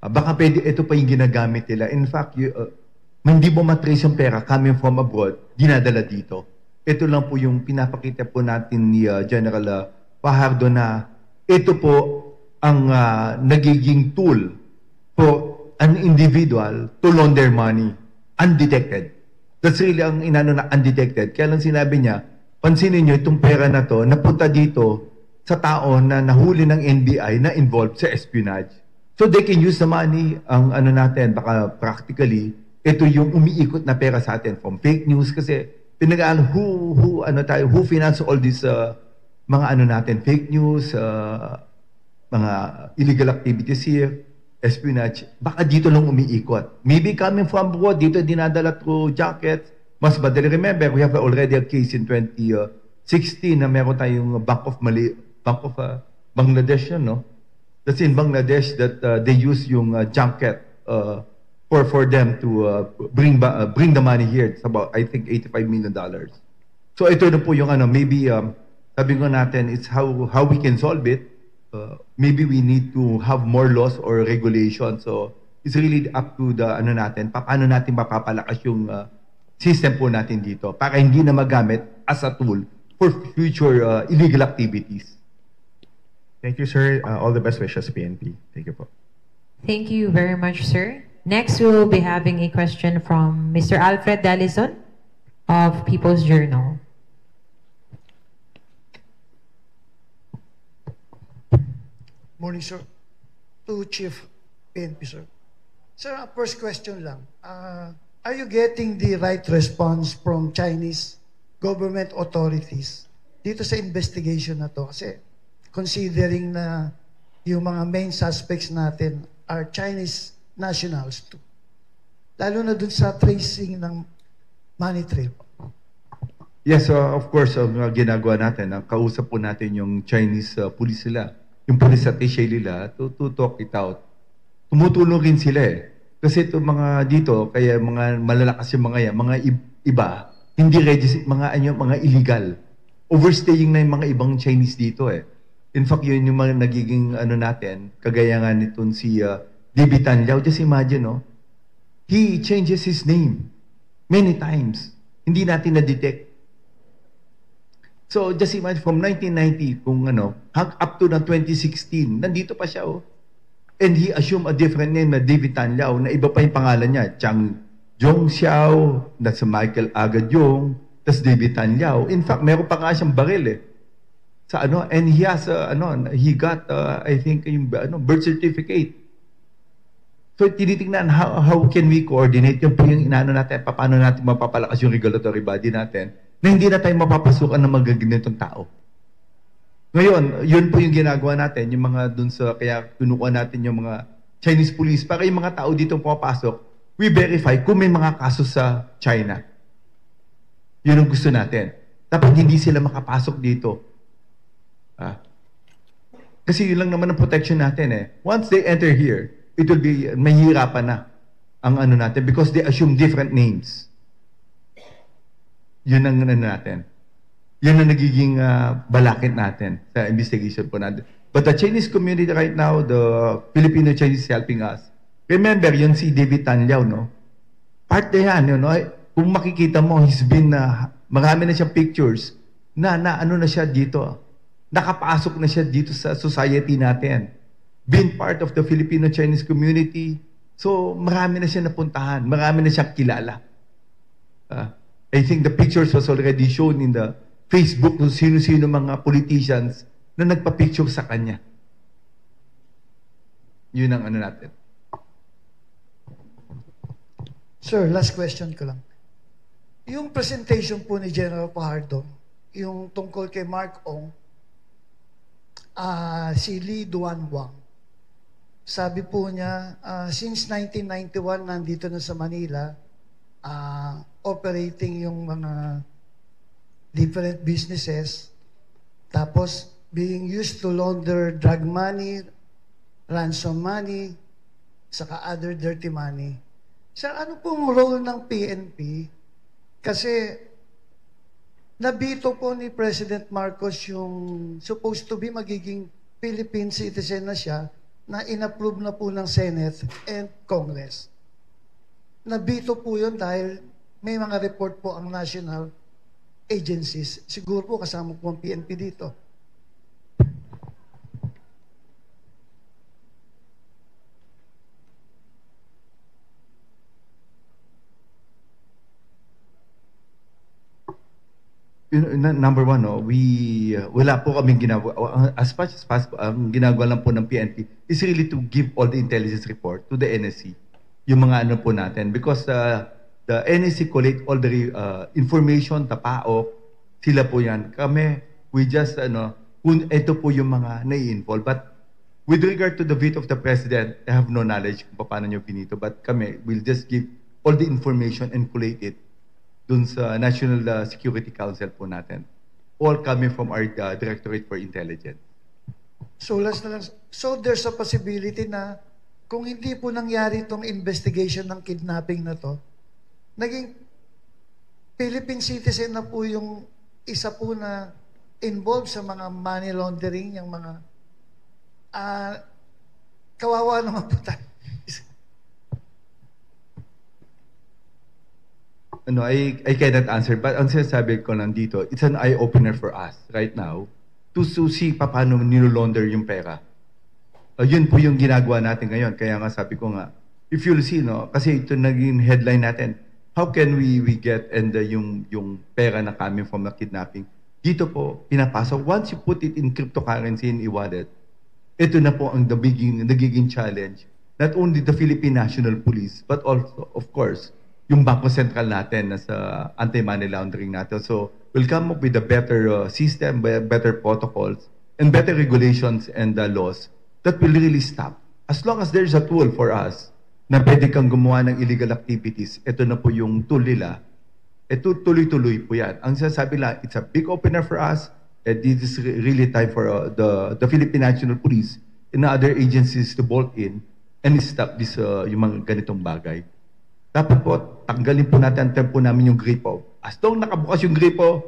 Speaker 4: Baka pwede, ito pa yung ginagamit nila. In fact, hindi mo matrace yung pera coming from abroad, dinadala dito. Ito lang po yung pinapakita po natin ni General Fajardo na ito po ang nagiging tool for an individual to launder money undetected. That's really ang inano na undetected. Kaya lang sinabi niya, pansinin niyo itong pera na to, napunta dito sa tao na nahuli ng NBI na involved sa espionage. So they can use the money, ang ano natin, baka practically, ito yung umiikot na pera sa atin from fake news kasi pinag-ano, who finance all these mga ano natin, fake news, mga illegal activities here, espionage, baka dito lang umiikot. Maybe coming from abroad, dito dinadala through jackets. Mas madali, remember, we have already a case in 2016 na meron tayong Bank of Bangladesh, no? That's in Bangladesh that they use yung junket for them to bring the money here. It's about, I think, $85 million. So ito na po yung ano, maybe sabi ko natin, it's how we can solve it. Maybe we need to have more laws or regulations. So it's really up to the ano natin, paano natin mapapalakas yung system po natin dito para hindi na magamit as a tool for future illegal activities.
Speaker 9: Thank you, sir. All the best wishes, PNP. Thank you po.
Speaker 3: Thank you very much, sir. Next, we will be having a question from Mr. Alfred Dallison of People's Journal.
Speaker 11: Morning, sir. To Chief PNP, sir. Sir, first question lang. Are you getting the right response from Chinese government authorities dito sa investigation na to? Kasi considering na yung mga main suspects natin are Chinese nationals too. Lalo na dun sa tracing ng money trail.
Speaker 4: Yes, of course, ginagawa natin, kausap po natin yung Chinese police nila. Yung police attaché nila to talk it out. Tumutulong rin sila eh. Kasi itong mga dito, kaya mga malalakas yung mga yan, mga iba, hindi registered, mga illegal. Overstaying na yung mga ibang Chinese dito eh. In fact, yun yung mga nagiging ano natin, kagaya nga nitong si David Tan Liao. Just imagine, no? He changes his name many times. Hindi natin na-detect. So, just imagine, from 1990, kung ano, up to na 2016, nandito pa siya, oh. And he assumed a different name na David Tan Liao, na iba pa yung pangalan niya. Chang Jong Xiao, that's Michael Agadyong, that's David Tan Liao. In fact, meron pa nga siyang baril, eh. sa ano, and he has he got I think yung birth certificate. So tinitingnan how can we coordinate yung inaano natin, paano natin mapapalakas yung regulatory body natin na hindi na tayo mapapasukan ng mga ganitong tao. Ngayon, yun po yung ginagawa natin, yung mga dun sa, kaya kinukuha natin yung mga Chinese police para yung mga tao dito pumapasok, we verify kung may mga kaso sa China. Yun ang gusto natin. Dapat hindi sila makapasok dito. Kasi yun lang naman ang protection natin eh. Once they enter here, it will be, mahihirapan na ang ano natin because they assume different names. Yun ang ano natin. Yan ang nagiging balakid natin sa investigation po natin. But the Chinese community right now, the Filipino Chinese is helping us. Remember, yun si David Tanliao, no? Part na yan, you know? Kung makikita mo, he's been, marami na siyang pictures na ano na siya dito. Nakapasok na siya dito sa society natin. Been part of the Filipino Chinese community. So, marami na siya napuntahan. Marami na siyang kilala. I think the pictures was already shown in the Facebook kung sino-sino mga politicians na nagpa-picture sa kanya. Yun ang ano natin.
Speaker 11: Sir, last question ko lang. Yung presentation po ni General Fajardo, yung tungkol kay Mark Ong, si Lee Duan Wang, sabi po niya, since 1991, nandito na sa Manila, operating yung mga different businesses, tapos being used to launder drug money, ransom money, saka other dirty money. Sir, ano pong role ng PNP? Kasi nabito po ni President Marcos yung supposed to be magiging Philippine citizen na siya na inapprove na po ng Senate and Congress. Nabito po yun dahil may mga report po ang national agencies. Siguro po kasama po ang PNP dito.
Speaker 4: Number one, no, wala po kaming ginagawa. As much as possible, ang ginagawa lang po ng PNP is really to give all the intelligence report to the NSC. Yung mga ano po natin. Because the NSC collect all the information, tapao, sila po yan. Kami, we just, kung ito po yung mga nai-involve. But with regard to the veto of the President, I have no knowledge kung paano nyo pinito. But kami, we'll just give all the information and collate it dun sa National Security Council po natin. All coming from our Directorate for Intelligence.
Speaker 11: So last na lang. So there's a possibility na kung hindi po nangyari itong investigation ng kidnapping na to, naging Philippine citizen na po yung isa po na involved sa mga money laundering, yung mga kawawa naman po tayo.
Speaker 4: No, I cannot answer, but ang sinasabi ko lang dito, it's an eye-opener for us right now to see paano nilolaunder yung pera. Yun po yung ginagawa natin ngayon. Kaya nga sabi ko nga, if you'll see, no, kasi ito naging headline natin, how can we get and yung pera na coming from the kidnapping, dito po pinapasok. Once you put it in cryptocurrency in e-wallet, ito na po ang nagiging challenge. Not only the Philippine National Police, but also, of course, yung Bangko Sentral natin na sa anti-money laundering natin. So, we'll come up with a better system, better protocols, and better regulations and laws that will really stop. As long as there's a tool for us na pwede kang gumawa ng illegal activities, ito na po yung tool nila. Ito tuloy-tuloy po yan. Ang sinasabi lang, it's a big opener for us, and this is really time for the Philippine National Police and other agencies to bolt in and stop this yung mga ganitong bagay. Dapat po, tanggalin po natin ang tempo namin yung gripo. As long nakabukas yung gripo,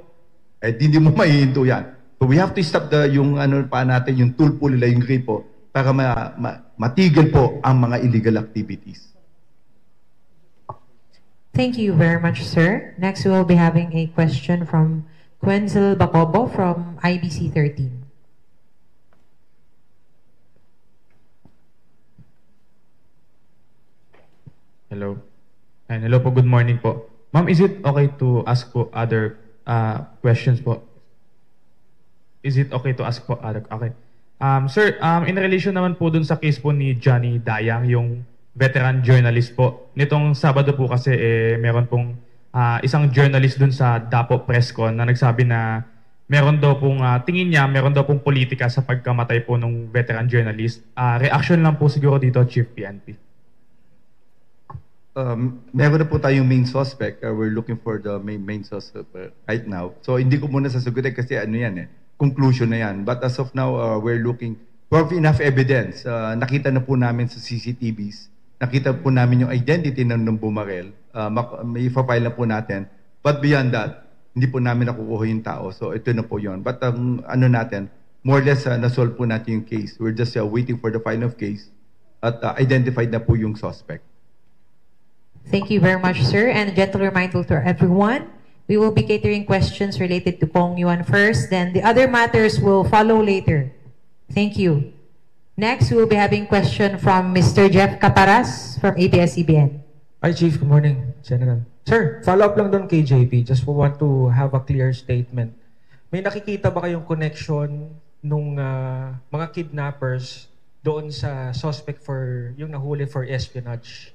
Speaker 4: hindi mo maihinto yan. So we have to stop yung natin, yung tool po nila, yung gripo, para matigil po ang mga illegal activities.
Speaker 3: Thank you very much, sir. Next, we will be having a question from Quenzel Bacobo from IBC 13.
Speaker 12: Hello. And hello po, good morning po. Ma'am, is it okay to ask po other questions po? Is it okay to ask po? Okay. Sir, in relation naman po dun sa case po ni Johnny Dayang, yung veteran journalist po. Nitong Sabado po kasi meron pong isang journalist dun sa Dapo Presscon na nagsabi na meron daw pong tingin niya, meron daw pong politika sa pagkamatay po ng veteran journalist. Reaction lang po siguro dito, Chief PNP.
Speaker 4: Meron na po tayong main suspect. We're looking for the main suspect right now. So hindi ko muna sasagutin kasi ano yan conclusion na yan. But as of now, we're looking for enough evidence. Nakita na po namin sa CCTVs. Nakita po namin yung identity ng bumarel. May file na po natin. But beyond that, hindi po namin nakukuha yung tao. So ito na po yun. But ano natin, more or less na-solve po natin yung case. We're just waiting for the final of case at identified na po yung suspect.
Speaker 3: Thank you very much, sir. And a gentle reminder to everyone, we will be catering questions related to Kong Yuan first, then the other matters will follow later. Thank you. Next, we will be having question from Mr. Jeff Caparas from ABS-CBN.
Speaker 13: Hi, Chief. Good morning, General. Sir, follow-up lang doon kay JP. Just want to have a clear statement. May nakikita ba kayong connection nung mga kidnappers doon sa suspect for yung nahuli for espionage?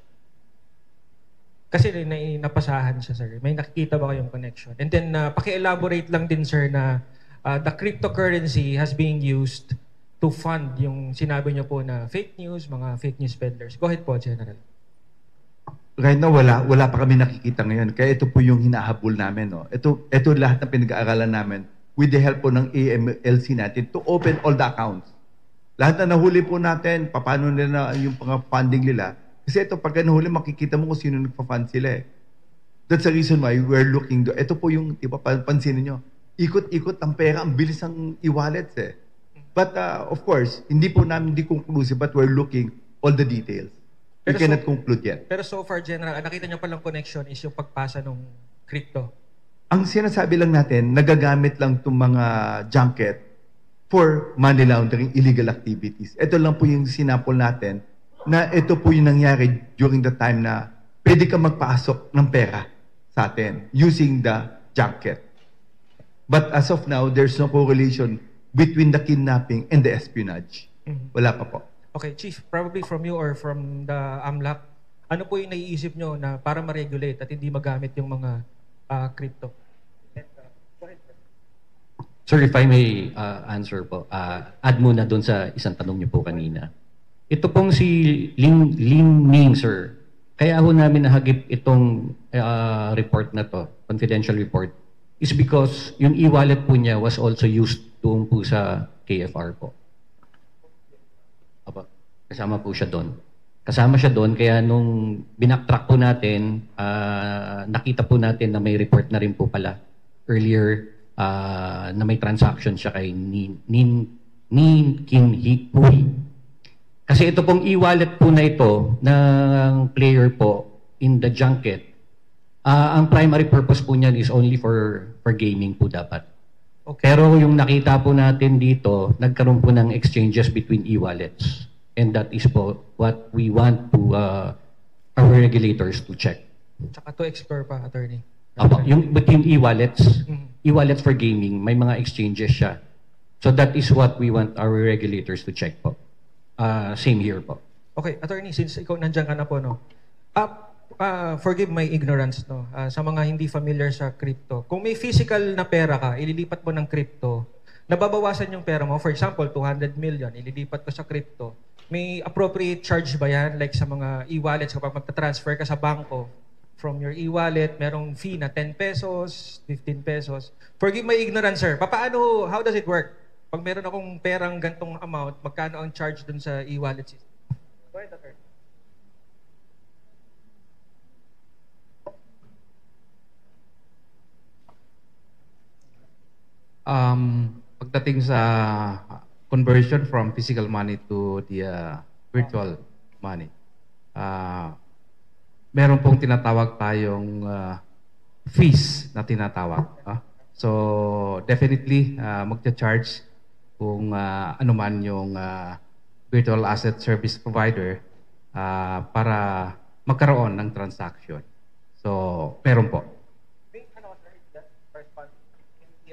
Speaker 13: Kasi napasahan siya, sir. May nakikita ba kayong connection? And then, paki-elaborate lang din, sir, na the cryptocurrency has being used to fund yung sinabi niyo po na fake news, mga fake news peddlers. Go ahead po, General.
Speaker 4: Right now, wala pa kami nakikita ngayon. Kaya ito po yung hinahabol namin. No? Ito lahat ng pinag-aaralan namin with the help po ng AMLC natin to open all the accounts. Lahat na nahuli po natin, paano nila yung funding nila. Kasi ito, pag nahuli, makikita mo kung sino nagpa-fund sila That's the reason why we're looking. Ito po yung, di ba, pansinin nyo, ikot-ikot ang pera, ang bilis ang e-wallets But of course, hindi conclusive, but we're looking all the details. We cannot conclude yet.
Speaker 13: Pero so far, General, nakita nyo palang connection is yung pagpasa ng crypto.
Speaker 4: Ang sinasabi lang natin, nagagamit lang itong mga junket for money laundering, illegal activities. Ito lang po yung sinapol natin na ito po yung nangyari during the time na pwede ka magpasok ng pera sa atin using the junket. But as of now, there's no correlation between the kidnapping and the espionage. Wala pa po.
Speaker 13: Okay, Chief, probably from you or from the AMLAC, ano po yung naiisip nyo na para ma-regulate at hindi magamit yung mga crypto?
Speaker 7: Sir, if I may answer po, add muna doon sa isang tanong niyo po kanina. Ito pong si Ling Ning, sir. Kaya ho namin nahagip itong report na to, confidential report, is because yung e-wallet po niya was also used doon po sa KFR po. Kasama po siya doon. Kasama siya doon, kaya nung binaktrack po natin, nakita po natin na may report na rin po pala earlier na may transaction siya kay Nin Kin Huy. Kasi ito pong e-wallet po na ito ng player po in the junket, ang primary purpose po niyan is only for gaming po dapat. Okay. Pero yung nakita po natin dito, nagkaroon po ng exchanges between e-wallets. And that is po what we want to our regulators to check.
Speaker 13: Tsaka to explore pa, attorney.
Speaker 7: Apo, yung between e-wallets, e-wallets for gaming, may mga exchanges siya. So that is what we want our regulators to check po. Same here po.
Speaker 13: Okay, attorney, since ikaw nandiyan ka na po, no? Forgive my ignorance, no? Sa mga hindi familiar sa crypto, kung may physical na pera ka, ililipat mo ng crypto, nababawasan yung pera mo. For example, 200 million, ililipat ko sa crypto. May appropriate charge ba yan? Like sa mga e-wallets, kapag magta-transfer ka sa bangko, from your e-wallet, merong fee na 10 pesos, 15 pesos. Forgive my ignorance, sir. Paano, how does it work? Pag meron akong perang gantong amount, magkano ang charge dun sa e-wallet system? Go ahead, attorney.
Speaker 5: Pagdating sa conversion from physical money to the virtual money, meron pong tinatawag tayong fees na tinatawag. So definitely magcha-charge kung ano man yung virtual asset service provider para magkaroon ng transaction. So meron po.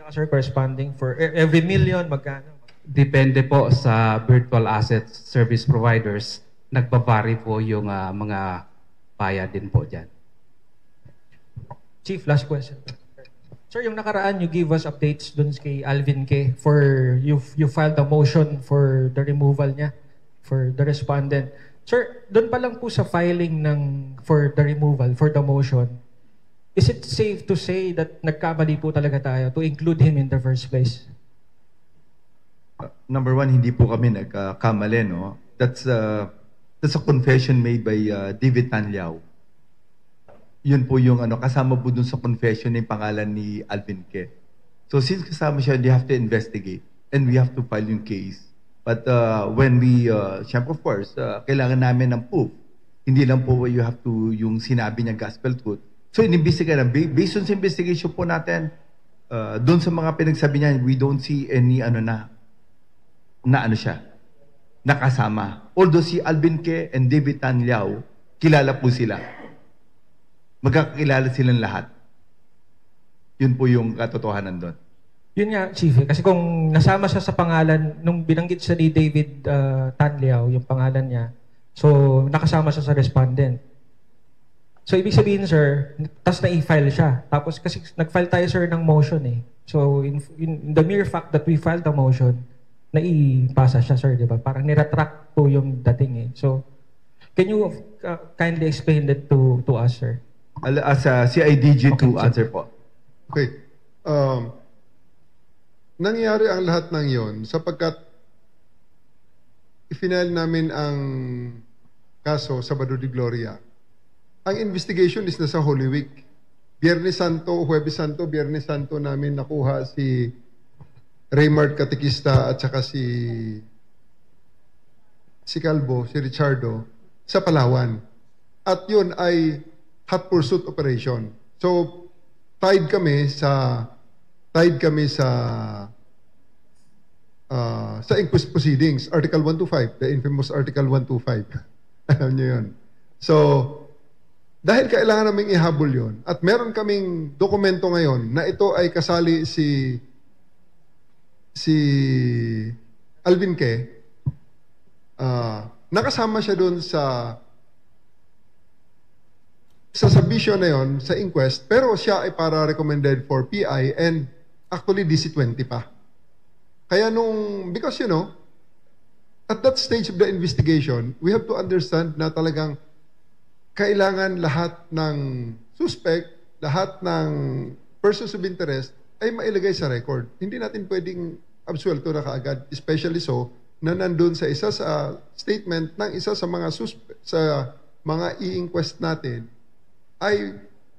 Speaker 13: niyo, sir, corresponding for every million, magkano?
Speaker 5: Depende po sa virtual asset service providers. Nagbabari po yung mga bayad din po dyan.
Speaker 13: Chief, last question. Sir, yung nakaraan, you give us updates dun kay Alvin K. for you filed a motion for the removal niya for the respondent. Sir, dun pa lang po sa filing for the removal, for the motion, is it safe to say that nagkamali po talaga tayo to include him in the first place?
Speaker 4: Number one, hindi po kami nagkamali, no? That's a confession made by David Tanliao. Yun po yung kasama po dun sa confession ng pangalan ni Alvin Ke. So since kasama siya, they have to investigate and we have to file yung case. But when we, syempre of course, kailangan namin ng proof. Hindi lang po you have to, yung sinabi niya gospel truth. So inimbestiga na, based on sa investigation po natin, doon sa mga pinagsabi niya, we don't see any siya, nakasama. Although si Alvin Ke and David Tanliao, kilala po sila. Magkakilala silang lahat. Yun po yung katotohanan doon.
Speaker 13: Yun nga, Chief. Kasi kung nasama siya sa pangalan, nung binanggit siya ni David Tanliao, yung pangalan niya, so nakasama siya sa respondent. So ibig sabihin, sir, tas na-i-file siya. Tapos kasi nag-file tayo, sir, ng motion eh. So in the mere fact that we filed the motion, na-i-pasa siya, sir, di ba? Parang niretract po yung dating eh. So can you kindly explain that to us, sir?
Speaker 4: As CIDG to answer po.
Speaker 14: Okay. Nangyari ang lahat ng yon sapagkat ifinal namin ang kaso Sabado de Gloria. Ang investigation is nasa Holy Week. Biyernes Santo, Huwebes Santo, Biyernes Santo namin nakuha si Raymart Katekista at saka si Calvo, si Richardo sa Palawan. At yun ay hot pursuit operation. So tied kami sa inquest proceedings, Article 125, the infamous Article 125. Alam niyo yun. So, dahil kailangan naming ihabol yun, at meron kaming dokumento ngayon na ito ay kasali si Alvin Ke, nakasama siya doon sa submission na yon sa inquest, pero siya ay para recommended for PI and actually DC-20 pa. Kaya because at that stage of the investigation, we have to understand na talagang kailangan lahat ng suspect, lahat ng persons of interest ay mailagay sa record. Hindi natin pwedeng absuelto na kaagad, especially so na nandun sa isa sa statement ng isa sa mga sa mga i-inquest natin ay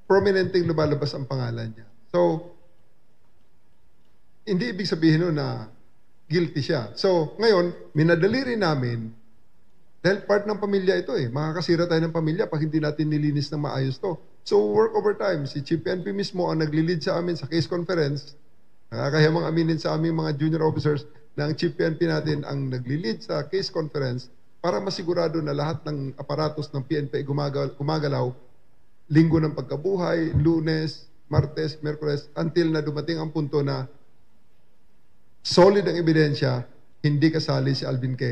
Speaker 14: prominenteng lumalabas ang pangalan niya. So, hindi ibig sabihin nun na guilty siya. So, ngayon, minadali rin namin dahil part ng pamilya ito eh. Makakasira tayo ng pamilya pag hindi natin nilinis ng maayos to. So, work overtime. Si Chief PNP mismo ang nagli-lead sa amin sa case conference. Nakakahiyamang aminin sa aming mga junior officers na ang Chief PNP natin ang nagli-lead sa case conference para masigurado na lahat ng aparatos ng PNP gumagalaw linggo ng pagkabuhay, Lunes, Martes, Miyerkules, until na dumating ang punto na solid ang ebidensya, hindi kasali si Alvin Ke.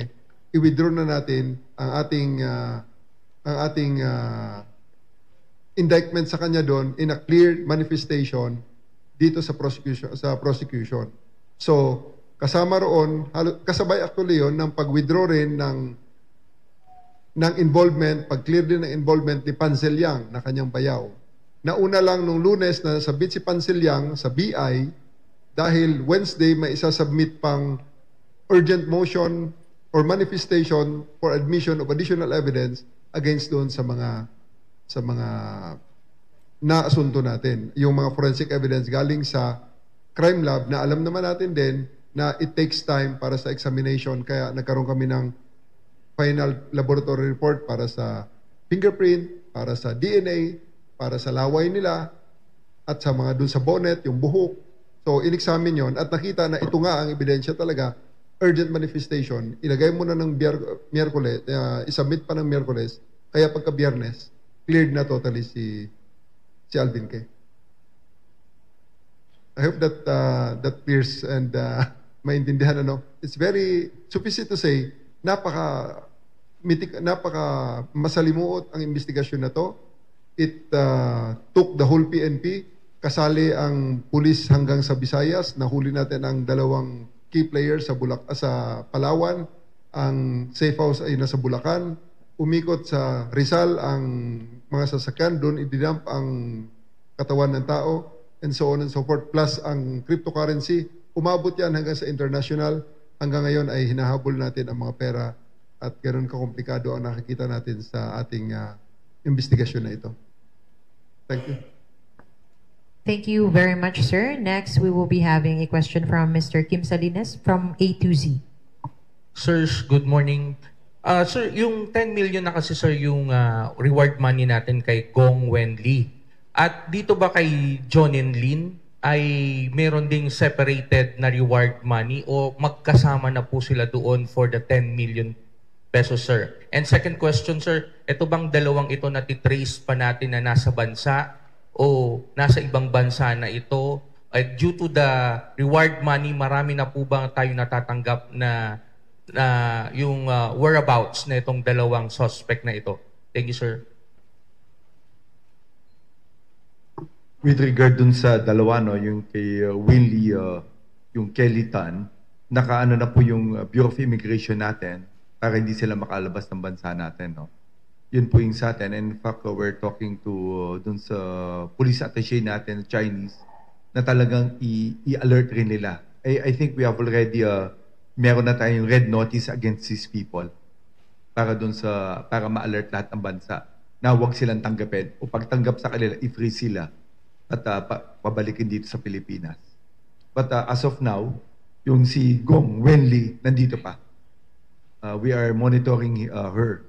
Speaker 14: I-withdraw na natin ang ating indictment sa kanya doon in a clear manifestation dito sa prosecution. So, kasama roon, kasabay actually yun ng pag-withdraw rin ng involvement, pag-clear din ng involvement ni Pansel Yang na kanyang bayaw. Nauna lang nung Lunes na sabit si Pansel Yang sa BI dahil Wednesday may isasubmit pang urgent motion or manifestation for admission of additional evidence against doon sa mga naasunto natin. Yung mga forensic evidence galing sa crime lab na alam naman natin din na it takes time para sa examination kaya nagkaroon kami ng final laboratory report para sa fingerprint, para sa DNA, para sa laway nila, at sa mga dun sa bonnet, yung buhok. So, in-examine yon at nakita na ito nga ang ebidensya talaga, urgent manifestation. Ilagay mo na ng Miyerkules, isubmit pa ng Miyerkules, kaya pagka Biyernes, cleared na totally si Alvin Ke. I hope that that clears and maintindihan ano. It's very sufficient to say napaka masalimuot ang investigasyon na to. It took the whole PNP, kasali ang pulis hanggang sa Visayas, nahuli natin ang 2 key players sa Palawan, ang safe house ay nasa Bulacan, umikot sa Rizal ang mga sasakyan, doon idinamp ang katawan ng tao, and so on and so forth, plus ang cryptocurrency, umabot yan hanggang sa international, hanggang ngayon ay hinahabol natin ang mga pera at ganoon kakomplikado ang nakikita natin sa ating investigasyon na ito. Thank you.
Speaker 3: Thank you very much, sir. Next, we will be having a question from Mr. Kim Salinas from A to Z.
Speaker 15: Sirs, good morning. Sir, yung 10 million na kasi sir yung reward money natin kay Gong Wen Lee. At dito ba kay John and Lin ay meron ding separated na reward money o magkasama na po sila doon for the 10 million pesos, sir? And second question, sir, ito bang dalawang ito na titrace pa natin na nasa bansa o nasa ibang bansa na ito? Due to the reward money, marami na po ba tayo natatanggap na yung whereabouts na itong dalawang suspect na ito? Thank you, sir.
Speaker 4: With regard dun sa dalawa, no, yung kay Winley, yung Kelly Tan, nakaano na po yung Bureau of Immigration natin para hindi sila makalabas ng bansa natin. No? Yun po yung sa atin. And in fact, we're talking to dun sa police attaché natin, Chinese, na talagang i-alert rin nila. I think we have already, meron na tayong red notice against these people para ma-alert lahat ng bansa na huwag silang tanggapin. O pagtanggap sa kanila, i-free sila at pabalikin dito sa Pilipinas. But as of now, yung si Gong Wenli nandito pa. We are monitoring her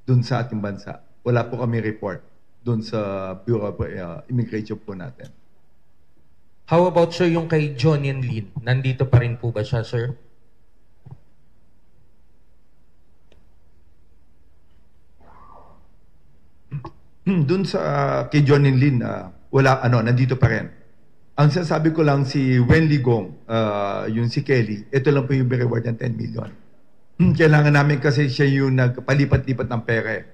Speaker 4: dun sa ating bansa. Wala po kami report dun sa Bureau of Immigration po natin.
Speaker 15: How about sir yung kay John and Lin? Nandito pa rin po ba siya, sir?
Speaker 4: Dun sa kay John and Lin, wala, nandito pa rin. Ang sasabi ko lang si Wenli Gong, yung si Kelly, ito lang po yung reward ng 10 million. Kailangan namin kasi siya yung nagpalipat-lipat ng pera.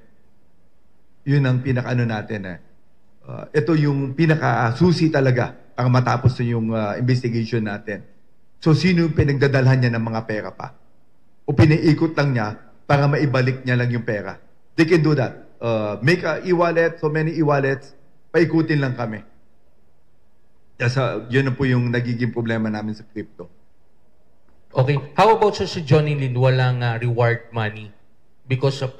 Speaker 4: Yun ang pinaka natin. Ito yung pinaka-susi talaga para matapos yung investigation natin. So sino yung pinagdadalhan niya ng mga pera pa? O piniikot lang niya para maibalik niya lang yung pera? They can do that. Make a e-wallet, so many e-wallets, paikutin lang kami. Yun na po yung nagiging problema namin sa crypto.
Speaker 15: Okay. How about si Johnny Lin, walang reward money because of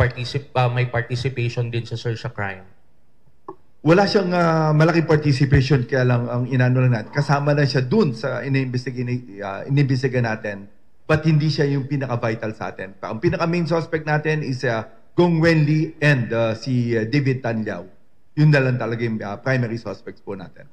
Speaker 15: may participation din sa crime?
Speaker 4: Wala siyang malaking participation, kaya lang ang inano lang natin. Kasama na siya dun sa inimbestiga natin, but hindi siya yung pinaka-vital sa atin. Ang pinaka-main suspect natin is Gong Wenli and si David Tan Liao. Yun na lang talaga yung primary suspects po natin.